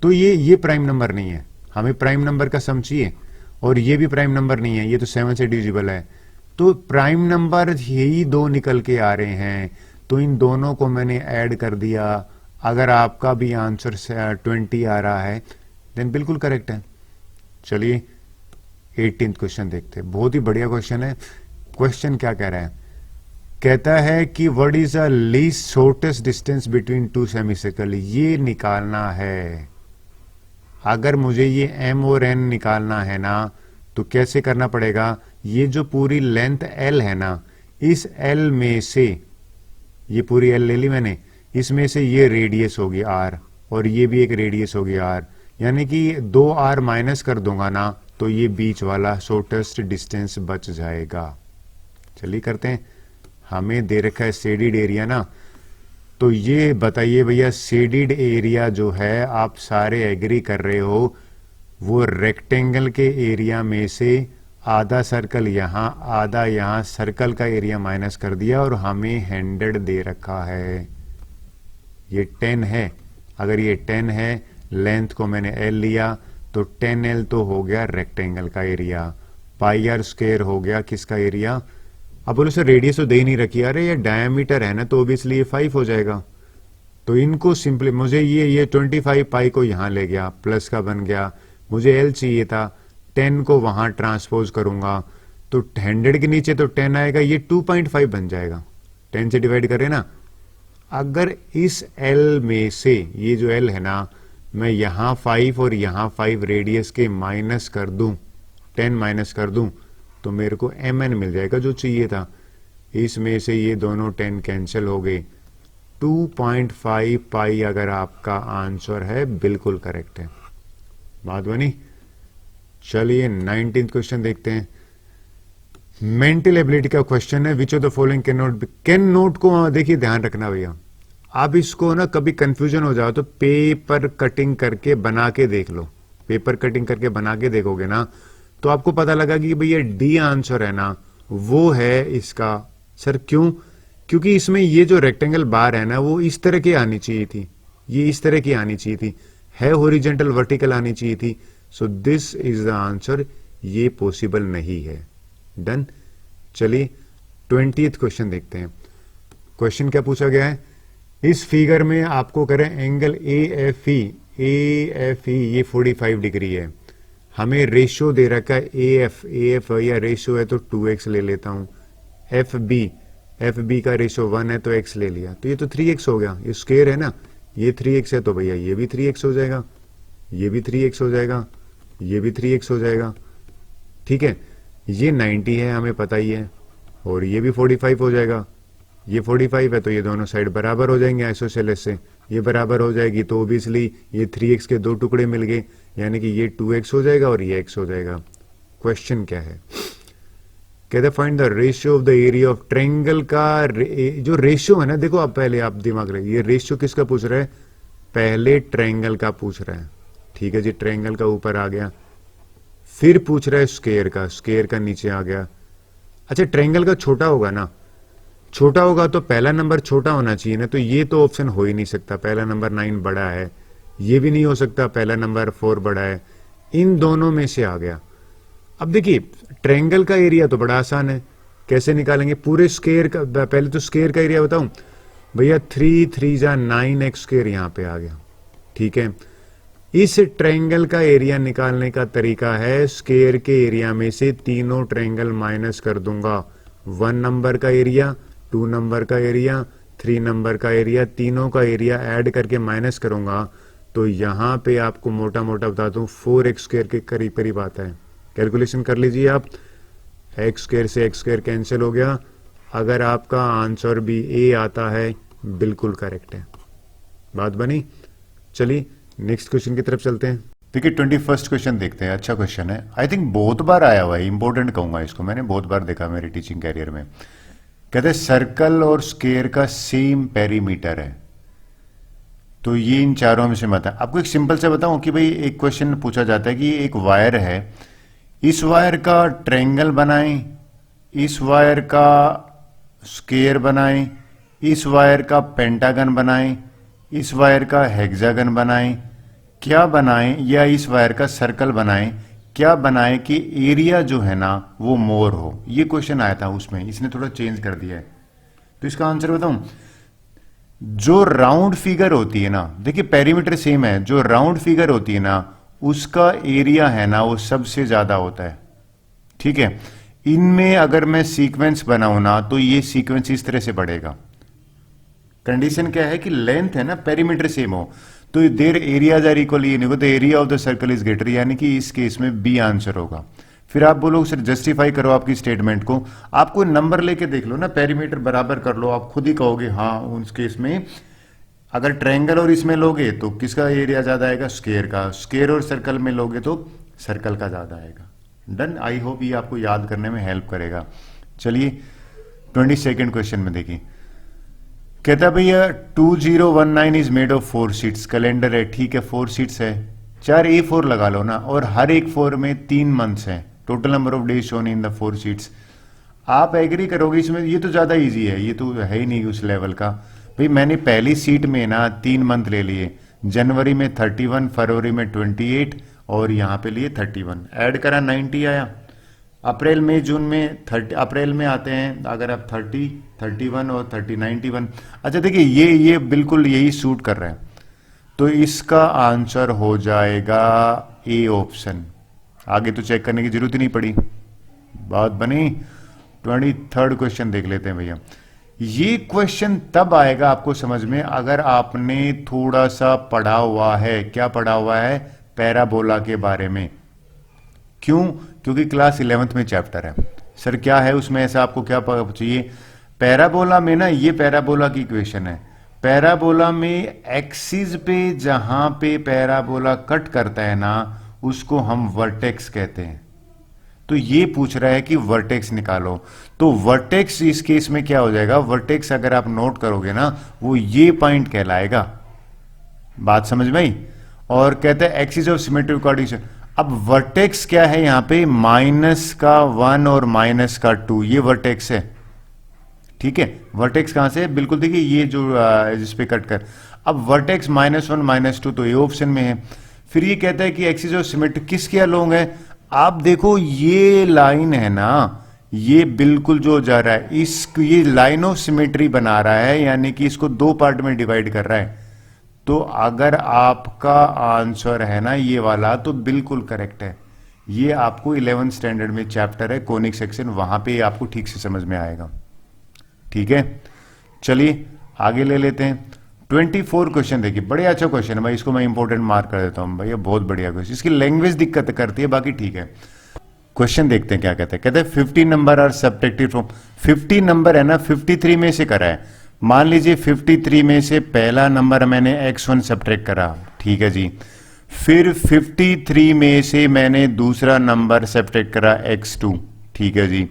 S1: तो ये प्राइम नंबर नहीं है, हमें प्राइम नंबर का सम चाहिए, और ये भी प्राइम नंबर नहीं है, ये तो 7 से डिविजिबल है, तो प्राइम नंबर यही 2 निकल के आ रहे हैं, तो इन दोनों को मैंने ऐड कर दिया। अगर आपका भी आंसर 20 आ रहा है देन बिल्कुल करेक्ट है। चलिए 18th क्वेश्चन देखते हैं, बहुत ही बढ़िया क्वेश्चन है। क्वेश्चन क्या कह रहा है, कहता है कि what is a least shortest distance between 2 semicircle, ये निकालना है। अगर मुझे ये m और n निकालना है ना, तो कैसे करना पड़ेगा, ये जो पूरी लेंथ l है ना, इस l में से, ये पूरी l ले ली मैंने, इसमें से ये रेडियस होगी r, और ये भी एक रेडियस होगी r, यानी कि 2r माइनस कर दूंगा ना, तो ये बीच वाला शॉर्टेस्ट डिस्टेंस बच जाएगा। चलिए करते हैं। हमें दे रखा है शेडिड एरिया ना, तो ये बताइए भैया शेडिड एरिया जो है, आप सारे एग्री कर रहे हो, वो रेक्टेंगल के एरिया में से आधा सर्कल यहां आधा यहां, सर्कल का एरिया माइनस कर दिया, और हमें 100 दे रखा है। ये 10 है, अगर ये 10 है, लेंथ को मैंने l लिया, तो 10l तो हो गया रेक्टेंगल का एरिया, पाई आर स्क्वायर हो गया किसका एरिया। अब बोलो सर रेडियस तो दे ही नहीं रखी, अरे ये डायमीटर है ना, तो ऑब्वियसली ये 5 हो जाएगा। तो इनको सिंपली मुझे ये 25 पाई को यहां ले गया, प्लस का बन गया, मुझे एल चाहिए था, 10 को वहां ट्रांसपोज करूंगा तो 100 के नीचे तो 10 आएगा, ये 2.5 बन जाएगा, 10 से डिवाइड करें ना। अगर इस एल में से ये जो एल है ना, मैं यहां 5 और यहां 5 रेडियस के माइनस कर दूं, 10 माइनस कर दूं, तो मेरे को एम एन मिल जाएगा जो चाहिए था। इसमें से ये दोनों 10 कैंसिल हो गए, 2.5 पाई अगर आपका आंसर है, बिल्कुल करेक्ट है। बात बनी। चलिए 19th क्वेश्चन देखते हैं। मेंटल एबिलिटी का क्वेश्चन है, विच of the following can note, can note को देखिए ध्यान रखना भैया, आप इसको ना कभी कंफ्यूजन हो जाओ तो पेपर कटिंग करके बना के देख लो, पेपर कटिंग करके बना के देखोगे ना तो आपको पता लगा कि भैया डी आंसर है ना, वो है इसका। सर क्यों? क्योंकि इसमें ये जो रेक्टेंगल बार है ना, वो इस तरह की आनी चाहिए थी, ये इस तरह की आनी चाहिए थी, है हॉरिजॉन्टल वर्टिकल आनी चाहिए थी। So this is the answer, ये पॉसिबल नहीं है। डन। चलिए 20th क्वेश्चन देखते हैं। क्वेश्चन क्या पूछा गया है, इस फिगर में आपको करें एंगल ए एफ ई ये 45 डिग्री है, हमें रेशियो दे रखा है ए एफ या रेशियो है तो 2x ले लेता हूं, एफ बी का रेशियो 1 है तो x ले लिया, तो ये तो 3x हो गया, ये स्क्वायर है ना, ये 3x है तो भैया ये भी 3x हो जाएगा, ये भी 3x हो जाएगा, ये भी 3x हो जाएगा। ठीक है, ये 90 है हमें पता ही है, और ये भी 45 हो जाएगा, ये 45 है तो ये दोनों साइड बराबर हो जाएंगे आइसोसेलेस से, ये बराबर हो जाएगी तो ओबियसली ये 3x के दो टुकड़े मिल गए, यानी कि ये 2x हो जाएगा और ये x हो जाएगा। क्वेश्चन क्या है, कहते find the ratio of the area of triangle का जो रेशियो है ना, देखो आप पहले आप दिमाग रखिए, ये रेशियो किसका पूछ रहा है, पहले ट्रायंगल का पूछ रहा है। ठीक है जी, ट्रायंगल का ऊपर आ गया, फिर पूछ रहा है स्क्वायर का नीचे आ गया। अच्छा ट्रायंगल का छोटा होगा ना, छोटा होगा तो पहला नंबर छोटा होना चाहिए ना, तो ये तो ऑप्शन हो ही नहीं सकता, पहला नंबर 9 बड़ा है, ये भी नहीं हो सकता पहला नंबर 4 बड़ा है, इन दोनों में से आ गया। अब देखिए ट्रायंगल का एरिया तो बड़ा आसान है, कैसे निकालेंगे पूरे स्क्वायर का, पहले तो स्क्वायर का एरिया बताऊं भैया, 3 जा 9x स्क्वायर यहां पे आ गया। ठीक है, इस ट्रायंगल का एरिया निकालने का तरीका है, स्क्वायर के एरिया में से तीनों ट्रायंगल माइनस कर दूंगा, 1 नंबर का एरिया, 2 नंबर का एरिया, 3 नंबर का एरिया, तीनों का एरिया ऐड करके माइनस करूंगा, तो यहां पे आपको मोटा मोटा बता दूं 4x स्क्वायर के करीब करीब आता है। कैलकुलेशन कर लीजिए आप, x स्क्वायर से x स्क्वायर कैंसिल हो गया, अगर आपका आंसर भी ए आता है बिल्कुल करेक्ट है। बात बनी। चलिए नेक्स्ट क्वेश्चन की तरफ चलते हैं। देखिए 21st क्वेश्चन देखते हैं, अच्छा क्वेश्चन है, आई थिंक बहुत बार आया हुआ है, इंपॉर्टेंट कहूंगा इसको, मैंने बहुत बार देखा मेरे टीचिंग कैरियर में। कहते हैं सर्कल और स्क्वायर का सेम पेरीमीटर है, तो ये इन चारों में से मत है। आपको एक सिंपल से बताऊं कि भाई एक क्वेश्चन पूछा जाता है कि एक वायर है, इस वायर का ट्रायंगल बनाएं, इस वायर का स्क्वायर बनाएं, इस वायर का पेंटागन बनाएं, इस वायर का हेक्सागन बनाएं, क्या बनाएं, या इस वायर का सर्कल बनाएं, क्या बनाएं कि एरिया जो है ना वो मोर हो। ये क्वेश्चन आया था उसमें, इसने थोड़ा चेंज कर दिया है, तो इसका आंसर बताऊं, जो राउंड फिगर होती है ना, देखिए पेरीमीटर सेम है, जो राउंड फिगर होती है ना उसका एरिया है ना वो सबसे ज्यादा होता है। ठीक है, इनमें अगर मैं सीक्वेंस बनाऊं ना तो ये सीक्वेंस इस तरह से बढ़ेगा। कंडीशन क्या है कि लेंथ है ना, पेरीमीटर सेम हो, तो देर एरियाज आर इक्वल, ये नहीं होगा, तो area of the circle is greater, यानी कि इस केस में बी आंसर होगा। फिर आप बोलो सर जस्टिफाई करो आपकी स्टेटमेंट को, आपको नंबर लेके देख लो ना, पेरीमीटर बराबर कर लो, आप खुद ही कहोगे हाँ उस केस में अगर ट्रायंगल और इसमें लोगे तो किसका एरिया ज्यादा आएगा, स्क्वायर का, स्क्वायर और सर्कल में लोगे तो सर्कल का ज्यादा आएगा। डन, आई होप ये आपको याद करने में हेल्प करेगा। चलिए 22nd क्वेश्चन में देखिए, कहता भैया 2019 is made of 4 sheets, calendar है, ठीक है 4 शीट्स है, 4 A4 लगा लो ना, और हर एक 4 में 3 मंथ्स हैं, total number of days shown in the 4 sheets. आप एग्री करोगे इसमें, ये तो ज्यादा इजी है, ये तो है ही नहीं उस लेवल का। भाई मैंने पहली सीट में ना 3 मंथ ले लिए, जनवरी में 31, फरवरी में 28 और यहां पे लिए 31, ऐड करा 90 आया। अप्रैल मई जून में 30, अप्रैल में आते हैं अगर आप 30, 31 और 30, 91। अच्छा देखिए ये बिल्कुल यही सूट कर रहा है, तो इसका आंसर हो जाएगा ए ऑप्शन। आगे तो चेक करने की जरूरत ही नहीं पड़ी, बात बनी। 23rd क्वेश्चन देख लेते हैं भैया। ये क्वेश्चन तब आएगा आपको समझ में अगर आपने थोड़ा सा पढ़ा हुआ है। क्या पढ़ा हुआ है? पैराबोला के बारे में। क्यों? क्योंकि क्लास 11th में चैप्टर है। सर क्या है उसमें ऐसा, आपको क्या चाहिए? पैराबोला में ना, ये पैराबोला की इक्वेशन है। पैराबोला में एक्सिस पे जहां पे पैराबोला कट करता है ना, उसको हम वर्टेक्स कहते हैं। तो ये पूछ रहा है कि वर्टेक्स निकालो। तो वर्टेक्स इस केस में क्या हो जाएगा? वर्टेक्स अगर आप नोट करोगे ना, वो ये पॉइंट कहलाएगा। बात समझ में आई? और कहते हैं एक्सिस ऑफ सिमेट्रिक कोऑर्डिनेशन। अब वर्टेक्स क्या है यहां पे? -1 और -2, ये वर्टेक्स है। ठीक है, वर्टेक्स कहां से? बिल्कुल देखिए ये जो जिस पे कट कर। अब वर्टेक्स -1 -2 तो ये ऑप्शन में है। फिर ये कहता है कि एक्सिस ऑफ सिमेट्रिक किसके अलोंग है? आप देखो ये लाइन है ना, ये बिल्कुल जो जा रहा है ये लाइन ऑफ सिमेट्री बना रहा है, यानी कि इसको दो पार्ट में डिवाइड कर रहा है। तो अगर आपका आंसर है ना ये वाला, तो बिल्कुल करेक्ट है। ये आपको 11th स्टैंडर्ड में चैप्टर है कोनिक सेक्शन, वहां पे आपको ठीक से समझ में आएगा। ठीक है, चलिए आगे ले लेते हैं। 24 क्वेश्चन देखिए, बड़े अच्छा क्वेश्चन है भाई, इसको मैं इंपॉर्टेंट मार्क कर देता हूं भाई, ये बहुत बढ़िया क्वेश्चन। इसकी लैंग्वेज दिक्कत करती है, बाकी ठीक है। क्वेश्चन देखते हैं क्या कहते हैं। कहते हैं 50 number are subtracted from. 50 number है ना 53 में से करा है। मान लीजिए 53 में से पहला नंबर मैंने x1 सब्ट्रैक्ट करा, ठीक है जी। फिर 53 में से मैंने दूसरा नंबर सब्ट्रैक्ट करा x2, ठीक है जी।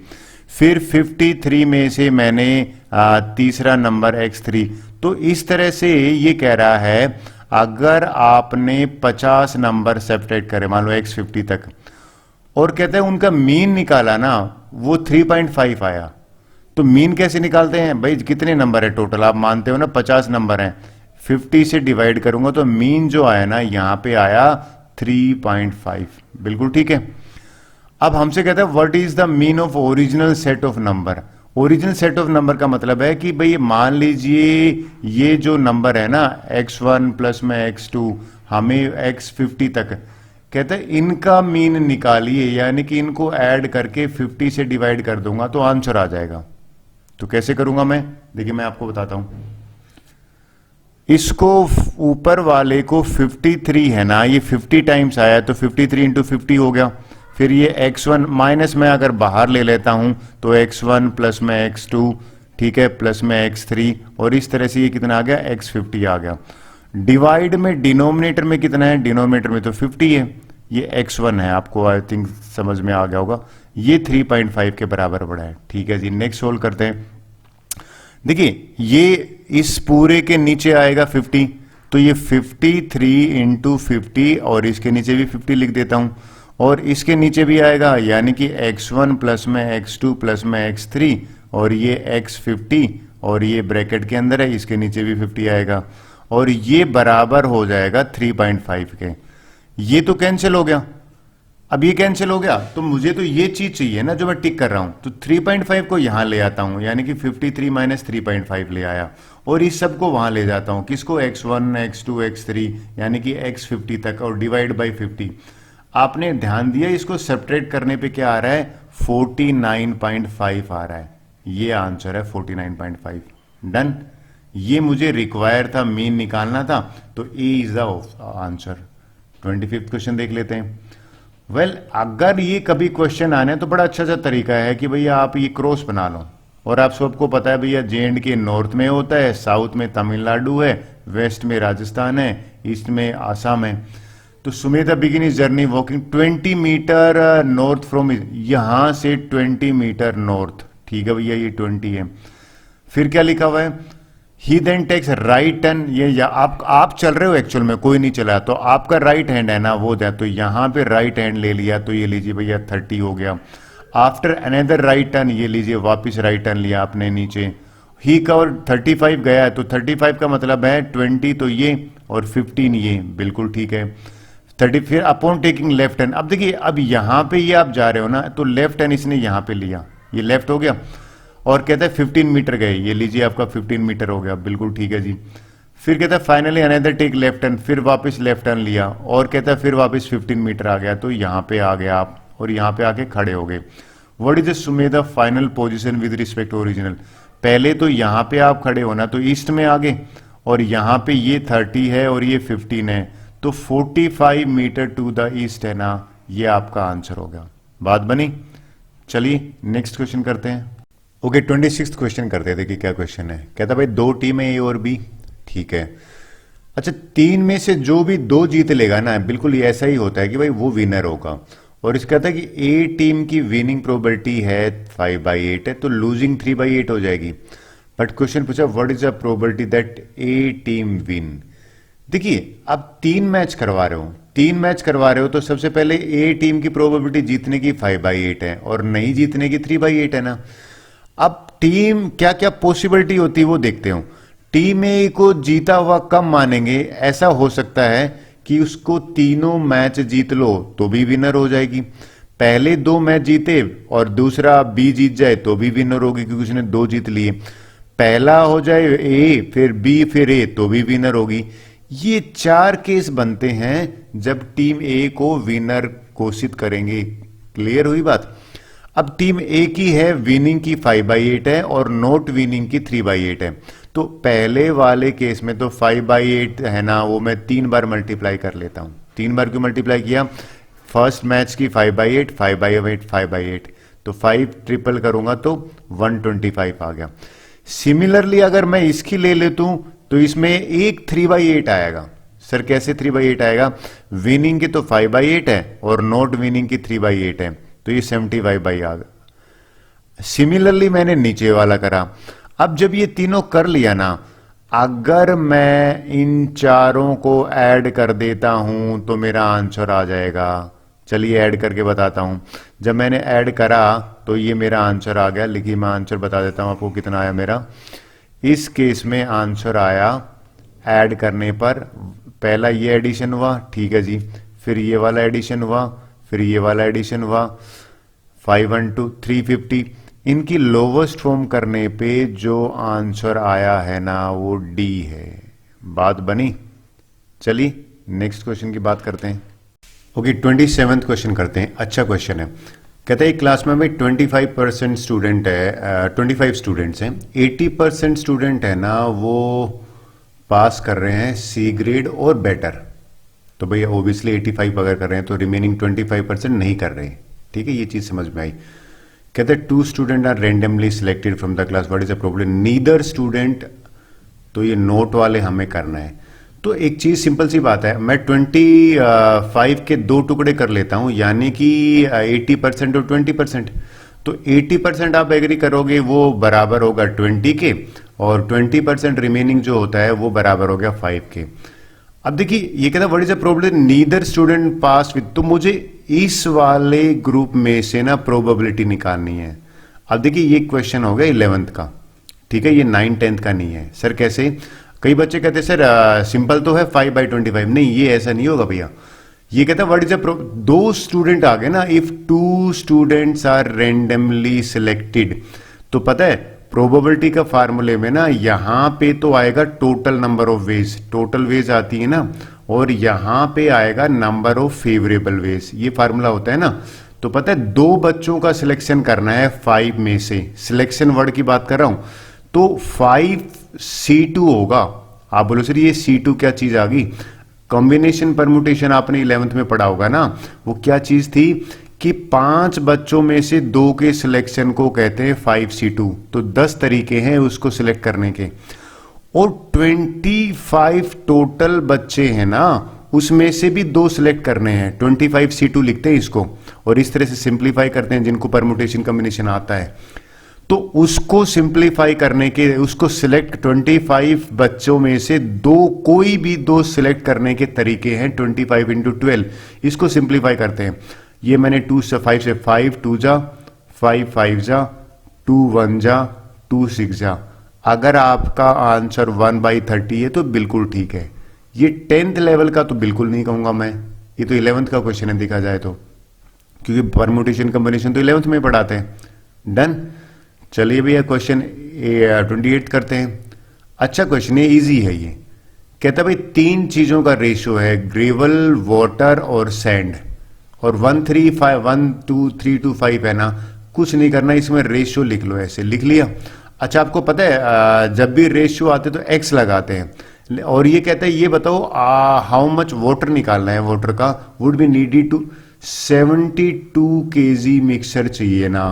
S1: फिर 53 में से मैंने तीसरा नंबर x3। तो इस तरह से ये कह रहा है अगर आपने 50 नंबर सब्ट्रैक्ट करे, मान लो x50 तक, और कहते हैं उनका मीन निकाला ना, वो 3.5 आया। तो मीन कैसे निकालते हैं भाई? कितने नंबर है टोटल? आप मानते हो ना 50 नंबर हैं, 50 से डिवाइड करूंगा तो मीन जो आया ना यहां पे आया 3.5। बिल्कुल ठीक है। अब हमसे कहता है what is the mean of original set of number. Original set of number का मतलब है कि भाई मान लीजिए ये जो नंबर है ना x1 प्लस में x2, हमें x50 तक, कहते हैं इनका मीन निकालिए, यानी कि इनको ऐड करके 50 से डिवाइड कर दूंगा तो आंसर आ जाएगा। तो कैसे करूंगा मैं? देखिए मैं आपको बताता हूं। इसको ऊपर वाले को 53 है ना, ये 50 टाइम्स आया तो 53 इंटू 50 हो गया। फिर ये x1 माइनस में अगर बाहर ले लेता हूं तो x1 प्लस में x2, ठीक है, प्लस में x3, और इस तरह से ये कितना आ गया? x50 आ गया। डिवाइड में डिनोमिनेटर में कितना है? डिनोमिनेटर में तो 50 है, ये x1 है, आपको आई थिंक समझ में आ गया होगा। ये 3.5 के बराबर बढ़ा है। ठीक है जी, नेक्स्ट सोल्व करते हैं। देखिए ये इस पूरे के नीचे आएगा 50, तो ये 53 इंटू 50, और इसके नीचे भी 50 लिख देता हूं, और इसके नीचे भी आएगा, यानी कि x1 प्लस में x2 प्लस में x3, और ये x50, और ये ब्रैकेट के अंदर है, इसके नीचे भी 50 आएगा, और ये बराबर हो जाएगा 3.5 के। ये तो कैंसिल हो गया। अब ये कैंसिल हो गया तो मुझे तो ये चीज चाहिए ना जो मैं टिक कर रहा हूं, तो 3.5 को यहां ले आता हूं, यानी कि 53 माइनस 3.5 ले आया, और इस सब को वहां ले जाता हूं, किसको? x1 x2 x3, यानी कि x50 तक, और डिवाइड बाई 50। आपने ध्यान दिया इसको सब्ट्रैक्ट करने पे क्या आ रहा है? 49.5 आ रहा है। ये आंसर है 49.5। डन। ये मुझे रिक्वायर था, मीन निकालना था, तो A is the answer. 25th question देख लेते हैं। अगर ये कभी क्वेश्चन आने तो बड़ा अच्छा सा तरीका है कि भैया आप ये क्रॉस बना लो, और आप सबको पता है भैया J&K के नॉर्थ में होता है, साउथ में तमिलनाडु है, वेस्ट में राजस्थान है, ईस्ट में आसाम है। तो Sumedha begin is journey walking 20 metre north from, यहां से 20 मीटर नॉर्थ, ठीक है भैया, ये 20 है। फिर क्या लिखा हुआ है? ही देन टेक्स राइट टर्न, ये या आप चल रहे हो, एक्चुअल में कोई नहीं चला, तो आपका राइट हैंड है ना वो दे, तो यहां पे राइट हैंड ले लिया, तो ये लीजिए भैया 30 हो गया। आफ्टर अनदर राइट टर्न, ये लीजिए वापस राइट टर्न लिया आपने नीचे। ही कवर 35 गया, तो 35 का मतलब है 20 तो ये, और 15 ये, बिल्कुल ठीक है। 30 फिर अपॉन टेकिंग लेफ्ट हैंड। अब देखिए अब यहां पे ये आप जा रहे हो ना, तो लेफ्ट हैंड इसने यहां पे लिया, ये लेफ्ट हो गया, और कहता है 15 मीटर गए, ये लीजिए आपका 15 मीटर हो गया, बिल्कुल ठीक है जी। फिर कहता है finally another take left turn, फिर वापस लेफ्ट टर्न लिया और कहता है फिर वापस 15 मीटर आ गया, तो यहाँ पे आ गया आप और यहाँ पे आके खड़े हो गए। What is the Sumedha final position with respect to original? पहले तो यहाँ पे आप खड़े होना, तो ईस्ट में आगे और यहाँ पे ये 30 है और ये 15 है, तो 45 मीटर टू द ईस्ट है ना, ये आपका आंसर होगा। बात बनी? चलिए नेक्स्ट क्वेश्चन करते हैं। ओके 26 क्वेश्चन करते हैं। देखिए क्या क्वेश्चन है। कहता भाई दो टीम है ए और बी, ठीक है। अच्छा, तीन में से जो भी दो जीत लेगा ना, बिल्कुल ये ऐसा ही होता है कि भाई वो विनर होगा। और इसका कहता है कि ए टीम की विनिंग प्रोबेबिलिटी है 5/8 है, तो लूजिंग 3/8 हो जाएगी। बट क्वेश्चन पूछा what is the probability that A team win. देखिए आप तीन मैच करवा रहे हो तो सबसे पहले ए टीम की प्रोबेबिलिटी जीतने की 5/8 है और नहीं जीतने की 3/8 है ना। अब टीम क्या क्या पॉसिबिलिटी होती है वो देखते हो। टीम ए को जीता हुआ कम मानेंगे, ऐसा हो सकता है कि उसको तीनों मैच जीत लो तो भी विनर हो जाएगी। पहले दो मैच जीते और दूसरा बी जीत जाए तो भी विनर होगी क्योंकि उसने दो जीत लिए। पहला हो जाए ए फिर बी फिर ए तो भी विनर होगी। ये चार केस बनते हैं जब टीम ए को विनर घोषित करेंगे। क्लियर हुई बात? अब टीम ए की है विनिंग की 5/8 है और नॉट विनिंग की 3/8 है, तो पहले वाले केस में तो 5/8 है ना, वो मैं 3 बार मल्टीप्लाई कर लेता हूं। 3 बार क्यों मल्टीप्लाई किया? फर्स्ट मैच की 5/8 5/8 5/8, तो 5 ट्रिपल करूंगा तो 125 आ गया। सिमिलरली अगर मैं इसकी ले लेता हूं तो इसमें एक 3/8 आएगा। सर कैसे 3/8 आएगा? विनिंग की तो 5/8 है और नॉट विनिंग की 3/8 है, तो ये 75 आ गया। सिमिलरली मैंने नीचे वाला करा। अब जब ये तीनों कर लिया ना, अगर मैं इन चारों को ऐड कर देता हूं तो मेरा आंसर आ जाएगा। चलिए ऐड करके बताता हूं। जब मैंने ऐड करा तो ये मेरा आंसर आ गया। लिखिए मैं आंसर बता देता हूं आपको कितना आया मेरा। इस केस में आंसर आया ऐड करने पर, पहला ये एडिशन हुआ, ठीक है जी, फिर ये वाला एडिशन हुआ, फिर ये वाला एडिशन हुआ, 512 350। इनकी लोवेस्ट फॉर्म करने पे जो आंसर आया है ना वो डी है। बात बनी? चलिए नेक्स्ट क्वेश्चन की बात करते हैं। ओके 27th क्वेश्चन करते हैं। अच्छा क्वेश्चन है। कहते हैं क्लास में भाई 25% स्टूडेंट है, 25 स्टूडेंट्स हैं, 80% स्टूडेंट है ना वो पास कर रहे हैं सी ग्रेड और बेटर। तो भैया ओबियसली 85 अगर कर रहे हैं तो रिमेनिंग 25% नहीं कर रहे। ठीक है, ये चीज समझ में आई। कहते हैं 2 student are randomly selected from the class, what is the problem? Neither student, तो ये नोट वाले हमें करना है। तो एक चीज सिंपल सी बात है, मैं 25 के 2 टुकड़े कर लेता हूं, यानी कि 80% और 20%। तो 80% आप एग्री करोगे वो बराबर होगा 20 के, और 20% रिमेनिंग जो होता है वो बराबर हो गया 5 के। अब देखिए ये कहता है what is the problem? Neither student pass with, तो मुझे इस वाले ग्रुप में से ना प्रोबेबिलिटी निकालनी है। अब देखिए ये क्वेश्चन हो गया 11th का, ठीक है, ये 9 10th का नहीं है। सर कैसे? कई बच्चे कहते हैं सर सिंपल तो है 5/25। नहीं, ये ऐसा नहीं होगा भैया। ये कहता है व्हाट इज द, 2 स्टूडेंट आ गए ना, if 2 students are randomly selected, तो पता है प्रोबेबिलिटी का फार्मूले में ना यहां पे तो आएगा total number of ways, total ways आती है ना, और यहां पे आएगा नंबर ऑफ फेवरेबल वेज, ये फार्मूला होता है ना। तो पता है 2 बच्चों का सिलेक्शन करना है 5 में से, सिलेक्शन वर्ड की बात कर रहा हूं, तो 5C2 होगा। आप बोलो सर ये C2 क्या चीज आ गई? कॉम्बिनेशन परमुटेशन आपने 11th में पढ़ा होगा ना, वो क्या चीज थी कि 5 बच्चों में से 2 के सिलेक्शन को कहते हैं 5C2। तो 10 तरीके हैं उसको सिलेक्ट करने के, और 25 टोटल बच्चे हैं ना, उसमें से भी 2 सिलेक्ट करने हैं। 25C2 लिखते हैं इसको, और इस तरह से सिंप्लीफाई करते हैं जिनको परमुटेशन कॉम्बिनेशन आता है। तो उसको सिंप्लीफाई करने के, उसको सिलेक्ट 25 बच्चों में से 2, कोई भी 2 सिलेक्ट करने के तरीके हैं। 25 × 12 इसको सिंप्लीफाई करते हैं। ये मैंने 2 से 5 से 5 2 जा, 5 5 जा, 2 1 जा, 2 6 जा। अगर आपका आंसर 1/30 है तो बिल्कुल ठीक है। ये 10th लेवल का तो बिल्कुल नहीं कहूंगा मैं, ये तो 11th का क्वेश्चन है देखा जाए तो, क्योंकि परमुटेशन कॉम्बिनेशन तो 11th में पढ़ाते हैं। डन। चलिए भैया क्वेश्चन 28 करते हैं। अच्छा क्वेश्चन है, इजी है ये। कहता है भाई तीन चीजों का रेशियो है, ग्रेवल, वाटर और सैंड, और 1 2 3 2 5 है ना, कुछ नहीं करना, इसमें रेशियो लिख लो, ऐसे लिख लिया। अच्छा आपको पता है जब भी रेशियो आते तो एक्स लगाते हैं, और ये कहता है ये बताओ हाउ मच वाटर निकालना है, वाटर का would be needed to 72 KG mixture चाहिए ना,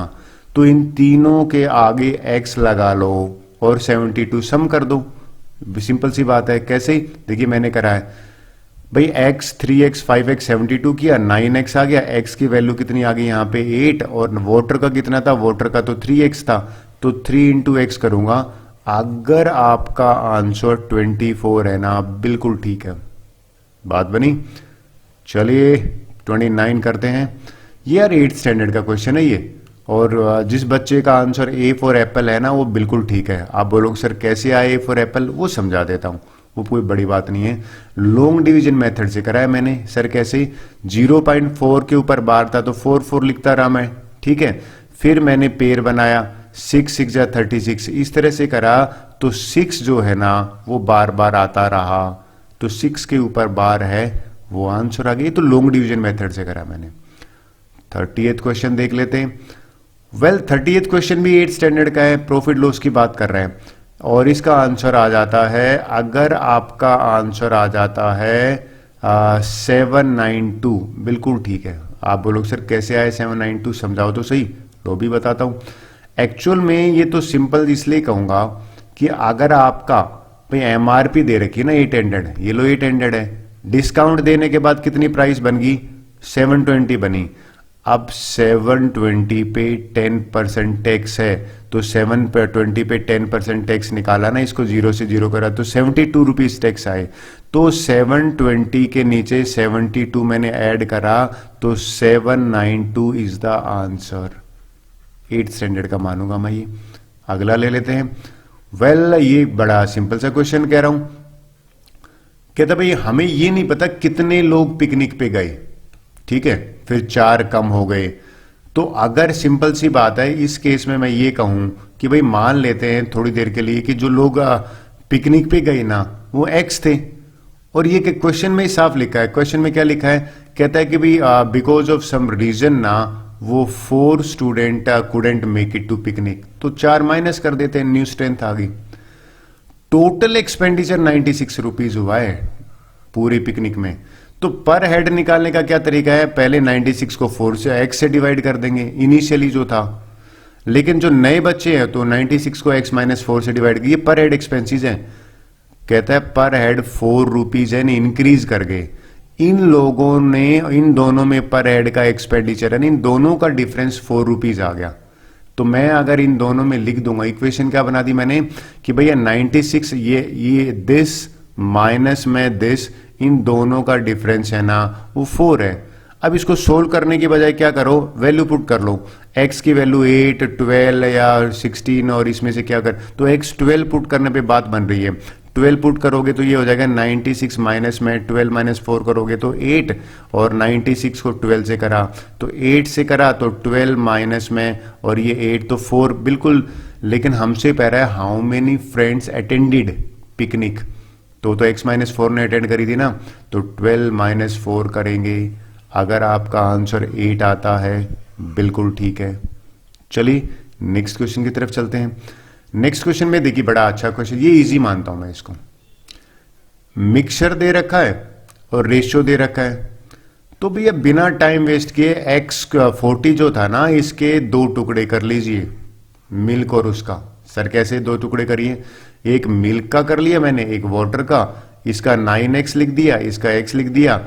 S1: तो इन तीनों के आगे एक्स लगा लो और 72 सम कर दो, सिंपल सी बात है। कैसे? देखिए मैंने करा है भाई, x 3x 5x 72 किया, 9x आ गया, x की वैल्यू कितनी आ गई यहाँ पे 8, और वाटर का कितना था, वाटर का तो 3x था, तो 3 इंटू एक्स करूंगा। अगर आपका आंसर 24 है ना, बिल्कुल ठीक है, बात बनी। चलिए 29 करते हैं। ये यार 8th स्टैंडर्ड का क्वेश्चन है ये, और जिस बच्चे का आंसर ए फॉर एप्पल है ना वो बिल्कुल ठीक है। आप बोलोगे सर कैसे आए ए फॉर एप्पल, वो समझा देता हूं, वो कोई बड़ी बात नहीं है। लॉन्ग डिवीजन मेथड से कराया मैंने। सर कैसे? 0.4 के ऊपर बार था तो 4 4 लिखता रहा मैं, ठीक है। फिर मैंने पेयर बनाया, 6 6 जा 36, इस तरह से करा तो 6 जो है ना वो बार बार आता रहा, तो 6 के ऊपर बार है, वो आंसर आ गया। तो लॉन्ग डिवीजन मेथड से करा मैंने। 30th क्वेश्चन देख लेते हैं। वेल 30th क्वेश्चन भी 8th स्टैंडर्ड का है, प्रॉफिट लॉस की बात कर रहे हैं, और इसका आंसर आ जाता है, अगर आपका आंसर आ जाता है 792, बिल्कुल ठीक है। आप बोलोगे सर कैसे आए 792, समझाओ तो सही, तो भी बताता हूं। एक्चुअल में ये तो सिंपल इसलिए कहूंगा कि अगर आपका भाई एमआरपी दे रखी है ना 800, ये लो 800 है, डिस्काउंट देने के बाद कितनी प्राइस बन गई, 720 बनी। अब 720 पे 10% टैक्स है, तो 720 पे 10% टैक्स निकाला ना, इसको जीरो से जीरो करा तो 72 रुपीज टैक्स आए। तो 720 के नीचे 72 मैंने ऐड करा, तो 792 is the answer. 8th standard का मानूंगा मैं ये। अगला ले लेते हैं। वेल ये बड़ा सिंपल सा क्वेश्चन कह रहा हूं। कहता भाई हमें ये नहीं पता कितने लोग पिकनिक पे गए, ठीक है, फिर 4 कम हो गए। तो अगर सिंपल सी बात है, इस केस में मैं ये कहूं कि भाई मान लेते हैं थोड़ी देर के लिए कि जो लोग पिकनिक पे गए ना वो एक्स थे, और ये क्वेश्चन में ही साफ लिखा है। क्वेश्चन में क्या लिखा है? कहता है कि भाई बिकॉज ऑफ सम रीजन ना वो 4 student couldn't make it to picnic, तो 4 माइनस कर देते हैं, न्यू स्ट्रेंथ आ गई। टोटल एक्सपेंडिचर 96 रुपीज हुआ है पूरी पिकनिक में। तो पर हेड निकालने का क्या तरीका है? पहले 96 को 4 से x से डिवाइड कर देंगे, इनिशियली जो था। लेकिन जो नए बच्चे हैं तो 96 को x माइनस 4 से डिवाइड किए, पर हेड एक्सपेंसेस हैं। कहता है पर हेड 4 रुपीज है, इंक्रीज कर गए। इन लोगों ने, इन दोनों में पर हेड का एक्सपेंडिचर है, इन दोनों का डिफरेंस 4 रुपीज आ गया। तो मैं अगर इन दोनों में लिख दूंगा, इक्वेशन क्या बना दी मैंने कि भैया 96 ये दिस माइनस में दिस, इन दोनों का डिफरेंस है ना वो 4 है। अब इसको सोल्व करने की बजाय क्या करो, वैल्यू पुट कर लो। x की वैल्यू 8, 12 या 16, और इसमें से क्या कर, तो x 12 पुट करने पे बात बन रही है। 12 पुट करोगे तो ये हो जाएगा 96 माइनस में 12 माइनस 4 करोगे तो 8, और 96 को 12 से करा तो 8 से करा तो 12 माइनस में, और ये 8 तो 4 बिल्कुल। लेकिन हमसे कह रहा है how many friends attended picnic, तो x माइनस 4 ने अटेंड करी थी ना, तो 12 माइनस 4 करेंगे। अगर आपका आंसर 8 आता है, बिल्कुल ठीक है। चलिए नेक्स्ट क्वेश्चन की तरफ चलते हैं। नेक्स्ट क्वेश्चन में देखिए बड़ा अच्छा क्वेश्चन, ये इजी मानता हूं मैं इसको। मिक्सचर दे रखा है और रेशियो दे रखा है, तो भैया बिना टाइम वेस्ट किए x40 जो था ना, इसके 2 टुकड़े कर लीजिए, मिल्क और उसका। सर कैसे 2 टुकड़े करिए? एक मिल्क का कर लिया मैंने, एक वाटर का, इसका 9x लिख दिया, इसका x लिख दिया।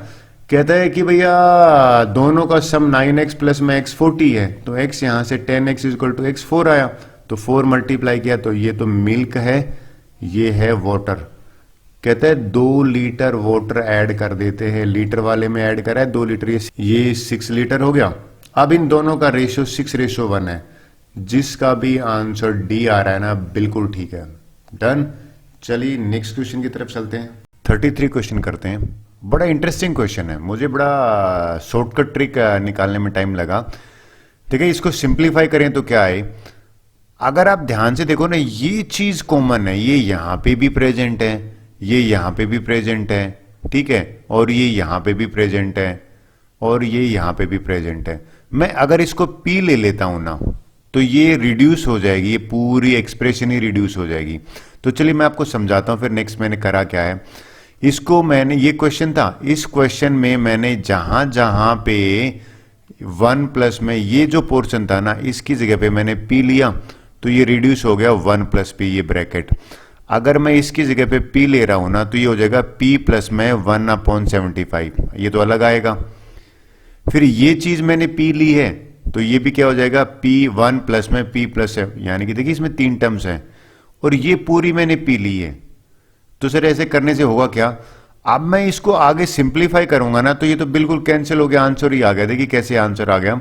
S1: कहता है कि भैया दोनों का सम 9x प्लस में x 40 है, तो x यहां से 10x इक्वल टू x 4 आया, तो 4 मल्टीप्लाई किया, तो ये तो मिल्क है, ये है वाटर। कहता है 2 लीटर वाटर ऐड कर देते हैं, लीटर वाले में ऐड करा है 2 लीटर, ये 6 लीटर हो गया। अब इन दोनों का रेशियो 6:1 है, जिसका भी आंसर डी आ रहा है ना, बिल्कुल ठीक है, डन। चलिए नेक्स्ट क्वेश्चन की तरफ चलते हैं। 33 क्वेश्चन करते हैं। बड़ा इंटरेस्टिंग क्वेश्चन है, मुझे बड़ा शॉर्टकट ट्रिक निकालने में टाइम लगा। ठीक है, इसको सिंप्लीफाई करें तो क्या है, अगर आप ध्यान से देखो ना, ये चीज कॉमन है, ये यहां पे भी प्रेजेंट है, ये यहाँ पे भी प्रेजेंट है, ठीक है, और ये यहाँ पे भी प्रेजेंट है, और ये यहाँ पे भी प्रेजेंट है। मैं अगर इसको P ले लेता हूं ना तो ये रिड्यूस हो जाएगी, ये पूरी एक्सप्रेशन ही रिड्यूस हो जाएगी। तो चलिए मैं आपको समझाता हूं फिर नेक्स्ट मैंने करा क्या है। इसको मैंने, ये क्वेश्चन था, इस क्वेश्चन में मैंने जहां जहां पे 1 प्लस में ये जो पोर्शन था ना, इसकी जगह पे मैंने P लिया तो ये रिड्यूस हो गया 1 प्लस P, ये ब्रैकेट। अगर मैं इसकी जगह पे P ले रहा हूं ना तो ये हो जाएगा P प्लस में 1/75, ये तो अलग आएगा। फिर ये चीज मैंने P ली है तो ये भी क्या हो जाएगा P1 प्लस में P प्लस है, यानी कि देखिए इसमें 3 टर्म्स हैं, और ये पूरी मैंने P ली है। तो सर ऐसे करने से होगा क्या, अब मैं इसको आगे सिंप्लीफाई करूंगा ना तो ये तो बिल्कुल कैंसिल हो गया, आंसर ही आ गया। देखिए कैसे आंसर आ गया,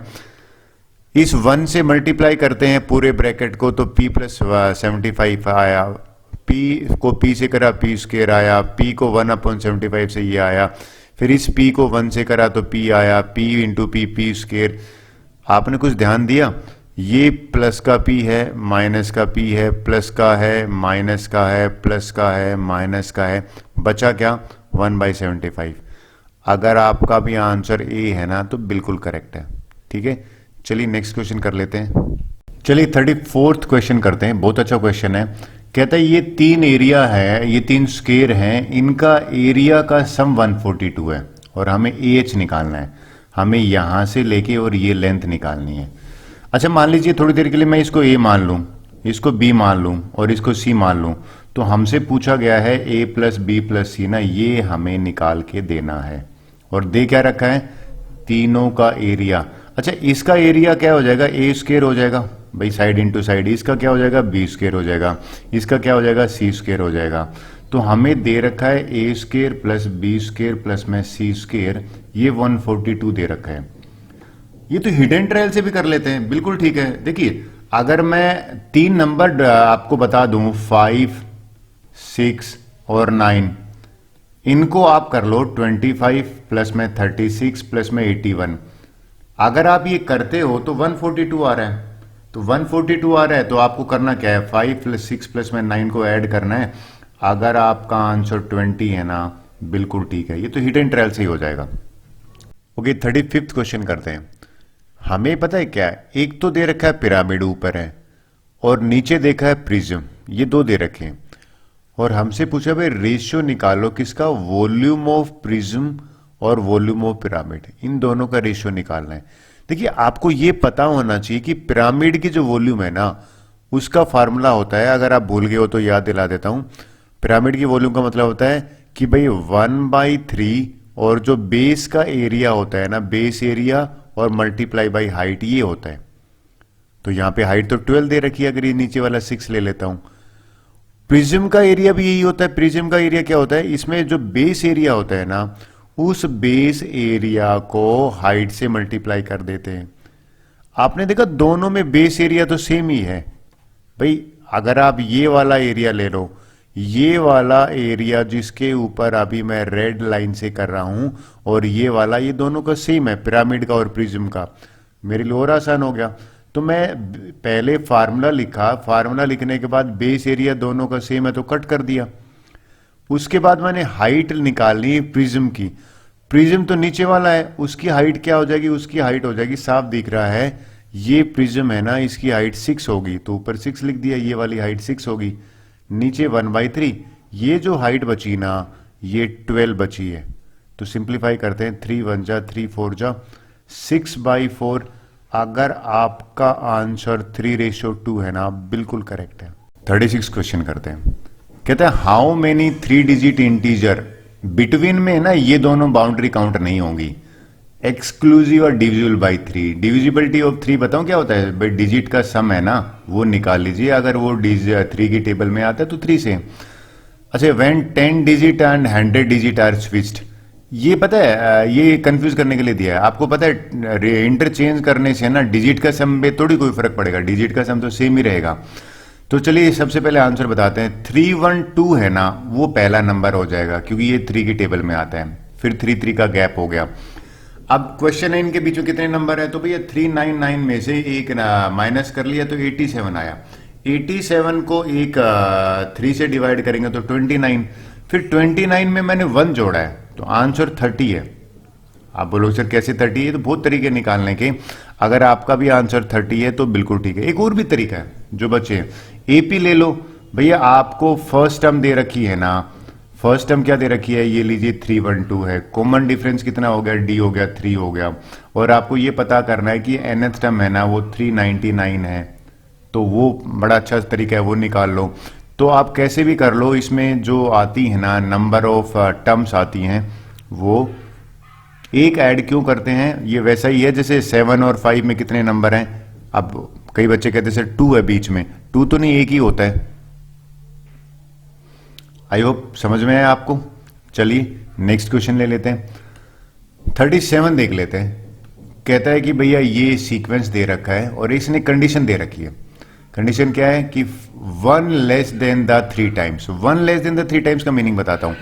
S1: इस 1 से मल्टीप्लाई करते हैं पूरे ब्रैकेट को तो P प्लस 75 आया, P को P से करा P स्क्वायर आया, P को 1/75 से ये आया, फिर इस P को 1 से करा तो P आया, P इंटू P स्क्वायर। आपने कुछ ध्यान दिया, ये प्लस का P है, माइनस का P है, प्लस का है, माइनस का है, प्लस का है, माइनस का है, बचा क्या 1/75। अगर आपका भी आंसर A है ना तो बिल्कुल करेक्ट है, ठीक है। चलिए नेक्स्ट क्वेश्चन कर लेते हैं। चलिए 34th क्वेश्चन करते हैं, बहुत अच्छा क्वेश्चन है। कहता है ये 3 एरिया है, ये 3 स्क्वायर हैं, इनका एरिया का सम 142 है और हमें AH निकालना है। हमें यहां से लेके और ये लेंथ निकालनी है। अच्छा मान लीजिए थोड़ी देर के लिए मैं इसको A मान लूं, इसको B मान लूं और इसको C मान लूं, तो हमसे पूछा गया है A plus B plus C ना, ये हमें निकाल के देना है। और दे क्या रखा है, तीनों का एरिया। अच्छा इसका एरिया क्या हो जाएगा, A स्क्वायर हो जाएगा भाई, साइड इंटू साइड। इसका क्या हो जाएगा, B स्क्वायर हो जाएगा। इसका क्या हो जाएगा, C स्क्वायर हो जाएगा। तो हमें दे रखा है A square plus B square plus में C स्क्वायर, ये 142 दे रखा है। ये तो हिडन ट्रायल से भी कर लेते हैं, बिल्कुल ठीक है। देखिए अगर मैं 3 नंबर आपको बता दूं 5, 6 और 9, इनको आप कर लो 25 प्लस में 36 प्लस में 81। अगर आप ये करते हो तो 142 आ रहा है। तो 142 आ रहा है तो आपको करना क्या है, 5 प्लस 6 प्लस में 9 को ऐड करना है। अगर आपका आंसर 20 है ना, बिल्कुल ठीक है, ये तो हिट एंड ट्रायल से ही हो जाएगा। ओके 35th क्वेश्चन करते हैं। हमें पता है क्या है, एक तो दे रखा है पिरामिड ऊपर है और नीचे देखा है प्रिज्म, ये 2 दे रखे हैं। और हमसे पूछा भाई रेशियो निकालो किसका, वॉल्यूम ऑफ प्रिज्म और वॉल्यूम ऑफ पिरामिड, इन दोनों का रेशियो निकालना है। देखिए आपको ये पता होना चाहिए कि पिरामिड की जो वॉल्यूम है ना, उसका फार्मूला होता है, अगर आप भूल गए हो तो याद दिला देता हूं। पिरामिड की वॉल्यूम का मतलब होता है कि भाई 1/3 और जो बेस का एरिया होता है ना, बेस एरिया और मल्टीप्लाई बाई हाइट, ये होता है। तो यहां पे हाइट तो 12 दे रखी है, अगर ये नीचे वाला 6 ले लेता हूं। प्रिज्म का एरिया भी यही होता है। प्रिज्म का एरिया क्या होता है, इसमें जो बेस एरिया होता है ना, उस बेस एरिया को हाइट से मल्टीप्लाई कर देते हैं। आपने देखा दोनों में बेस एरिया तो सेम ही है भाई। अगर आप ये वाला एरिया ले लो, ये वाला एरिया जिसके ऊपर अभी मैं रेड लाइन से कर रहा हूं, और ये वाला, ये दोनों का सेम है, पिरामिड का और प्रिज्म का। मेरे लिए और आसान हो गया। तो मैं पहले फार्मूला लिखा, फार्मूला लिखने के बाद बेस एरिया दोनों का सेम है तो कट कर दिया। उसके बाद मैंने हाइट निकालनी है प्रिज्म की। प्रिज्म तो नीचे वाला है, उसकी हाइट क्या हो जाएगी, उसकी हाइट हो जाएगी, साफ दिख रहा है, ये प्रिज्म है ना, इसकी हाइट 6 होगी, तो ऊपर 6 लिख दिया, ये वाली हाइट 6 होगी, नीचे 1/3। ये जो हाइट बची ना, ये 12 बची है। तो सिंप्लीफाई करते हैं, 3 1 जा 3 4 जा 6/4। अगर आपका आंसर 3:2 है ना, बिल्कुल करेक्ट है। 36 क्वेश्चन करते हैं। कहते हैं how many 3 digit integer between में ना, ये दोनों बाउंड्री काउंट नहीं होंगी, एक्सक्लूसिव और डिविजिबल बाई 3। डिविजिबिलिटी ऑफ 3 बताऊं क्या होता है भाई, डिजिट का सम है ना, वो निकाल लीजिए। अगर वो 3 की टेबल में आता है तो 3 से। अच्छा when 10 digit and 100 digit are switched, ये पता है, ये कंफ्यूज करने के लिए दिया है। आपको पता है इंटरचेंज करने से ना डिजिट का सम में थोड़ी कोई फर्क पड़ेगा, डिजिट का सम तो सेम ही रहेगा। तो चलिए सबसे पहले आंसर बताते हैं। 312 है ना, वो पहला नंबर हो जाएगा क्योंकि ये 3 की टेबल में आता है। फिर 3 का गैप हो गया। अब क्वेश्चन है इनके बीच में कितने नंबर है, तो भैया 399 में से एक माइनस कर लिया तो 87 आया। 87 को एक 3 से डिवाइड करेंगे तो 29। फिर 29 में मैंने 1 जोड़ा है तो आंसर 30 है। आप बोलो सर कैसे 30 है? तो बहुत तरीके निकालने के। अगर आपका भी आंसर 30 है तो बिल्कुल ठीक है। एक और भी तरीका है जो बच्चे, एपी ले लो भैया, आपको फर्स्ट टर्म दे रखी है ना, फर्स्ट टर्म क्या दे रखी है, ये लीजिए 312 है, कॉमन डिफरेंस कितना हो गया, डी हो गया, 3 हो गया, और आपको ये पता करना है कि nth टर्म है ना वो 399 है, तो वो बड़ा अच्छा तरीका है, वो निकाल लो। तो आप कैसे भी कर लो, इसमें जो आती है ना नंबर ऑफ टर्म्स आती हैं वो एक ऐड क्यों करते हैं, ये वैसा ही है जैसे 7 और 5 में कितने नंबर हैं। अब कई बच्चे कहते हैं सर 2 है बीच में, 2 तो नहीं, एक ही होता है। आई होप समझ में आया आपको। चलिए नेक्स्ट क्वेश्चन ले लेते हैं। 37 देख लेते हैं। कहता है कि भैया ये सीक्वेंस दे रखा है और इसने कंडीशन दे रखी है। कंडीशन क्या है कि 1 less than the 3 times. 1 less than the 3 times का मीनिंग बताता हूं।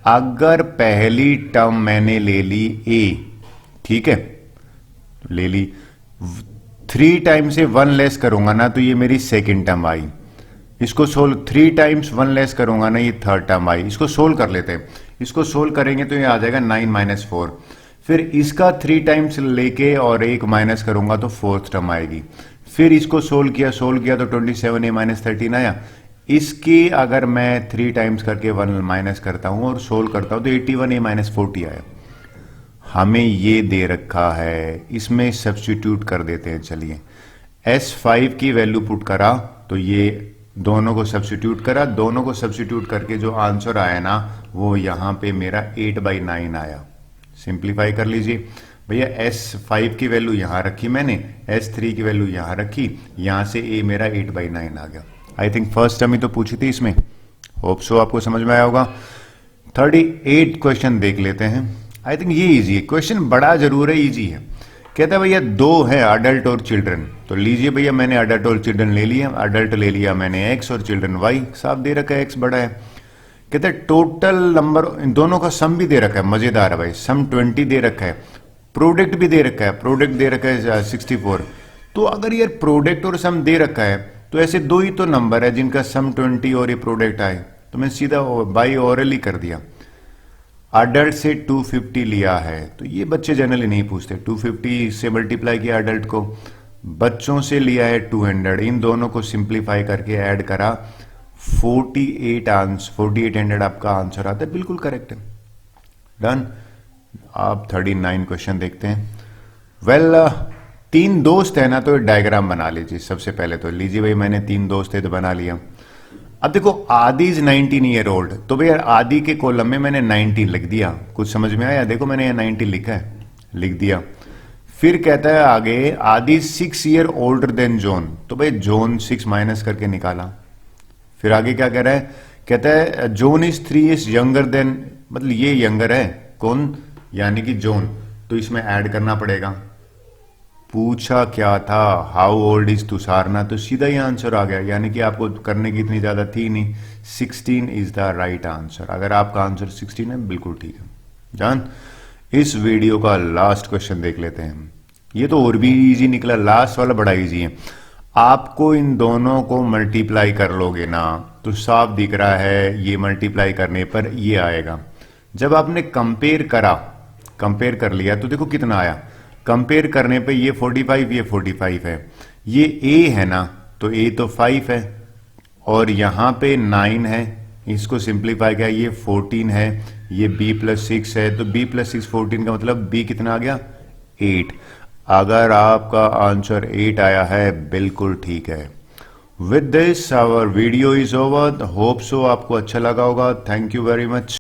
S1: अगर पहली टर्म मैंने ले ली ए, ठीक है, ले ली, 3 टाइम से 1 लेस करूंगा ना तो ये मेरी सेकेंड टर्म आई। इसको सोल्व, 3 टाइम्स 1 लेस करूंगा ना ये थर्ड टर्म आई। इसको सोल्व कर लेते हैं। इसको सोल्व करेंगे तो ये आ जाएगा 9 माइनस 4। फिर इसका 3 टाइम्स लेके और 1 माइनस करूंगा तो फोर्थ टर्म आएगी। फिर इसको सोल्व किया तो 27a माइनस 13 आया। इसकी अगर मैं 3 टाइम्स करके 1 माइनस करता हूं और सोल्व करता हूं तो 81a माइनस 40 आया। हमें ये दे रखा है, इसमें सब्स्टिट्यूट कर देते हैं। चलिए S5 की वैल्यू पुट करा तो ये दोनों को सब्स्टिट्यूट करा, दोनों को सब्स्टिट्यूट करके जो आंसर आया ना वो यहां पे मेरा 8/9 आया। सिंप्लीफाई कर लीजिए भैया, S5 की वैल्यू यहां रखी मैंने, S3 की वैल्यू यहां रखी, यहां से A मेरा 8/9 आ गया। आई थिंक फर्स्ट टर्म ही तो पूछी थी इसमें, होप सो आपको समझ में आया होगा। 38 क्वेश्चन देख लेते हैं। आई थिंक ये इजी है, क्वेश्चन बड़ा जरूर है, इजी है। कहता है भैया 2 है अडल्ट और चिल्ड्रन, तो लीजिए भैया मैंने अडल्ट और चिल्ड्रन ले लिया। अडल्ट ले लिया मैंने x और चिल्ड्रन y, साफ दे रखा है x बड़ा है। कहते हैं टोटल नंबर, इन दोनों का सम भी दे रखा है, मजेदार है भाई, सम 20 दे रखा है, प्रोडक्ट भी दे रखा है, प्रोडक्ट दे रखा है 64। तो अगर यार प्रोडक्ट और सम दे रखा है तो ऐसे 2 ही तो नंबर है जिनका सम 20 और ये प्रोडक्ट आए, तो मैं सीधा बाई ओरल ही कर दिया। अडल्ट से 250 लिया है, तो ये बच्चे जनरली नहीं पूछते, 250 से मल्टीप्लाई किया अडल्ट को, बच्चों से लिया है 200, इन दोनों को सिंप्लीफाई करके ऐड करा, 4800 आपका आंसर आता है, बिल्कुल करेक्ट है। डन। आप 39 क्वेश्चन देखते हैं। वेल 3 दोस्त है ना, तो डायग्राम बना लीजिए। सबसे पहले तो लीजिए भाई, मैंने 3 दोस्त है तो बना लिया। अब देखो आदि इज 19 ईयर ओल्ड, तो भैया आदि के कॉलम में मैंने 19 लिख दिया। कुछ समझ में आया? देखो मैंने 19 लिखा है, लिख दिया। फिर कहता है आगे आदि 6 ईयर ओल्डर देन जॉन, तो भाई जॉन 6 माइनस करके निकाला। फिर आगे क्या कह रहा है? कहता है John is 3 years younger than, मतलब ये यंगर है कौन, यानी कि जॉन, तो इसमें ऐड करना पड़ेगा। पूछा क्या था, हाउ ओल्ड इज तुषारना, तो सीधा ही आंसर आ गया, यानी कि आपको करने की इतनी ज्यादा थी नहीं। 16 इज द राइट आंसर। अगर आपका आंसर 16 है बिल्कुल ठीक है। जान, इस वीडियो का लास्ट क्वेश्चन देख लेते हैं। ये तो और भी इजी निकला, लास्ट वाला बड़ा इजी है। आपको इन दोनों को मल्टीप्लाई कर लोगे ना तो साफ दिख रहा है ये मल्टीप्लाई करने पर ये आएगा। जब आपने कंपेयर करा, कंपेयर कर लिया तो देखो कितना आया। कंपेयर करने पे ये 45, ये 45 है, ये a है ना, तो a तो 5 है और यहां पे 9 है, इसको सिंप्लीफाई किया, ये 14 है, ये b प्लस 6 है, तो b प्लस 6 14 का मतलब b कितना आ गया, 8। अगर आपका आंसर 8 आया है बिल्कुल ठीक है। With this our video is over. Hope so आपको अच्छा लगा होगा। Thank you very much.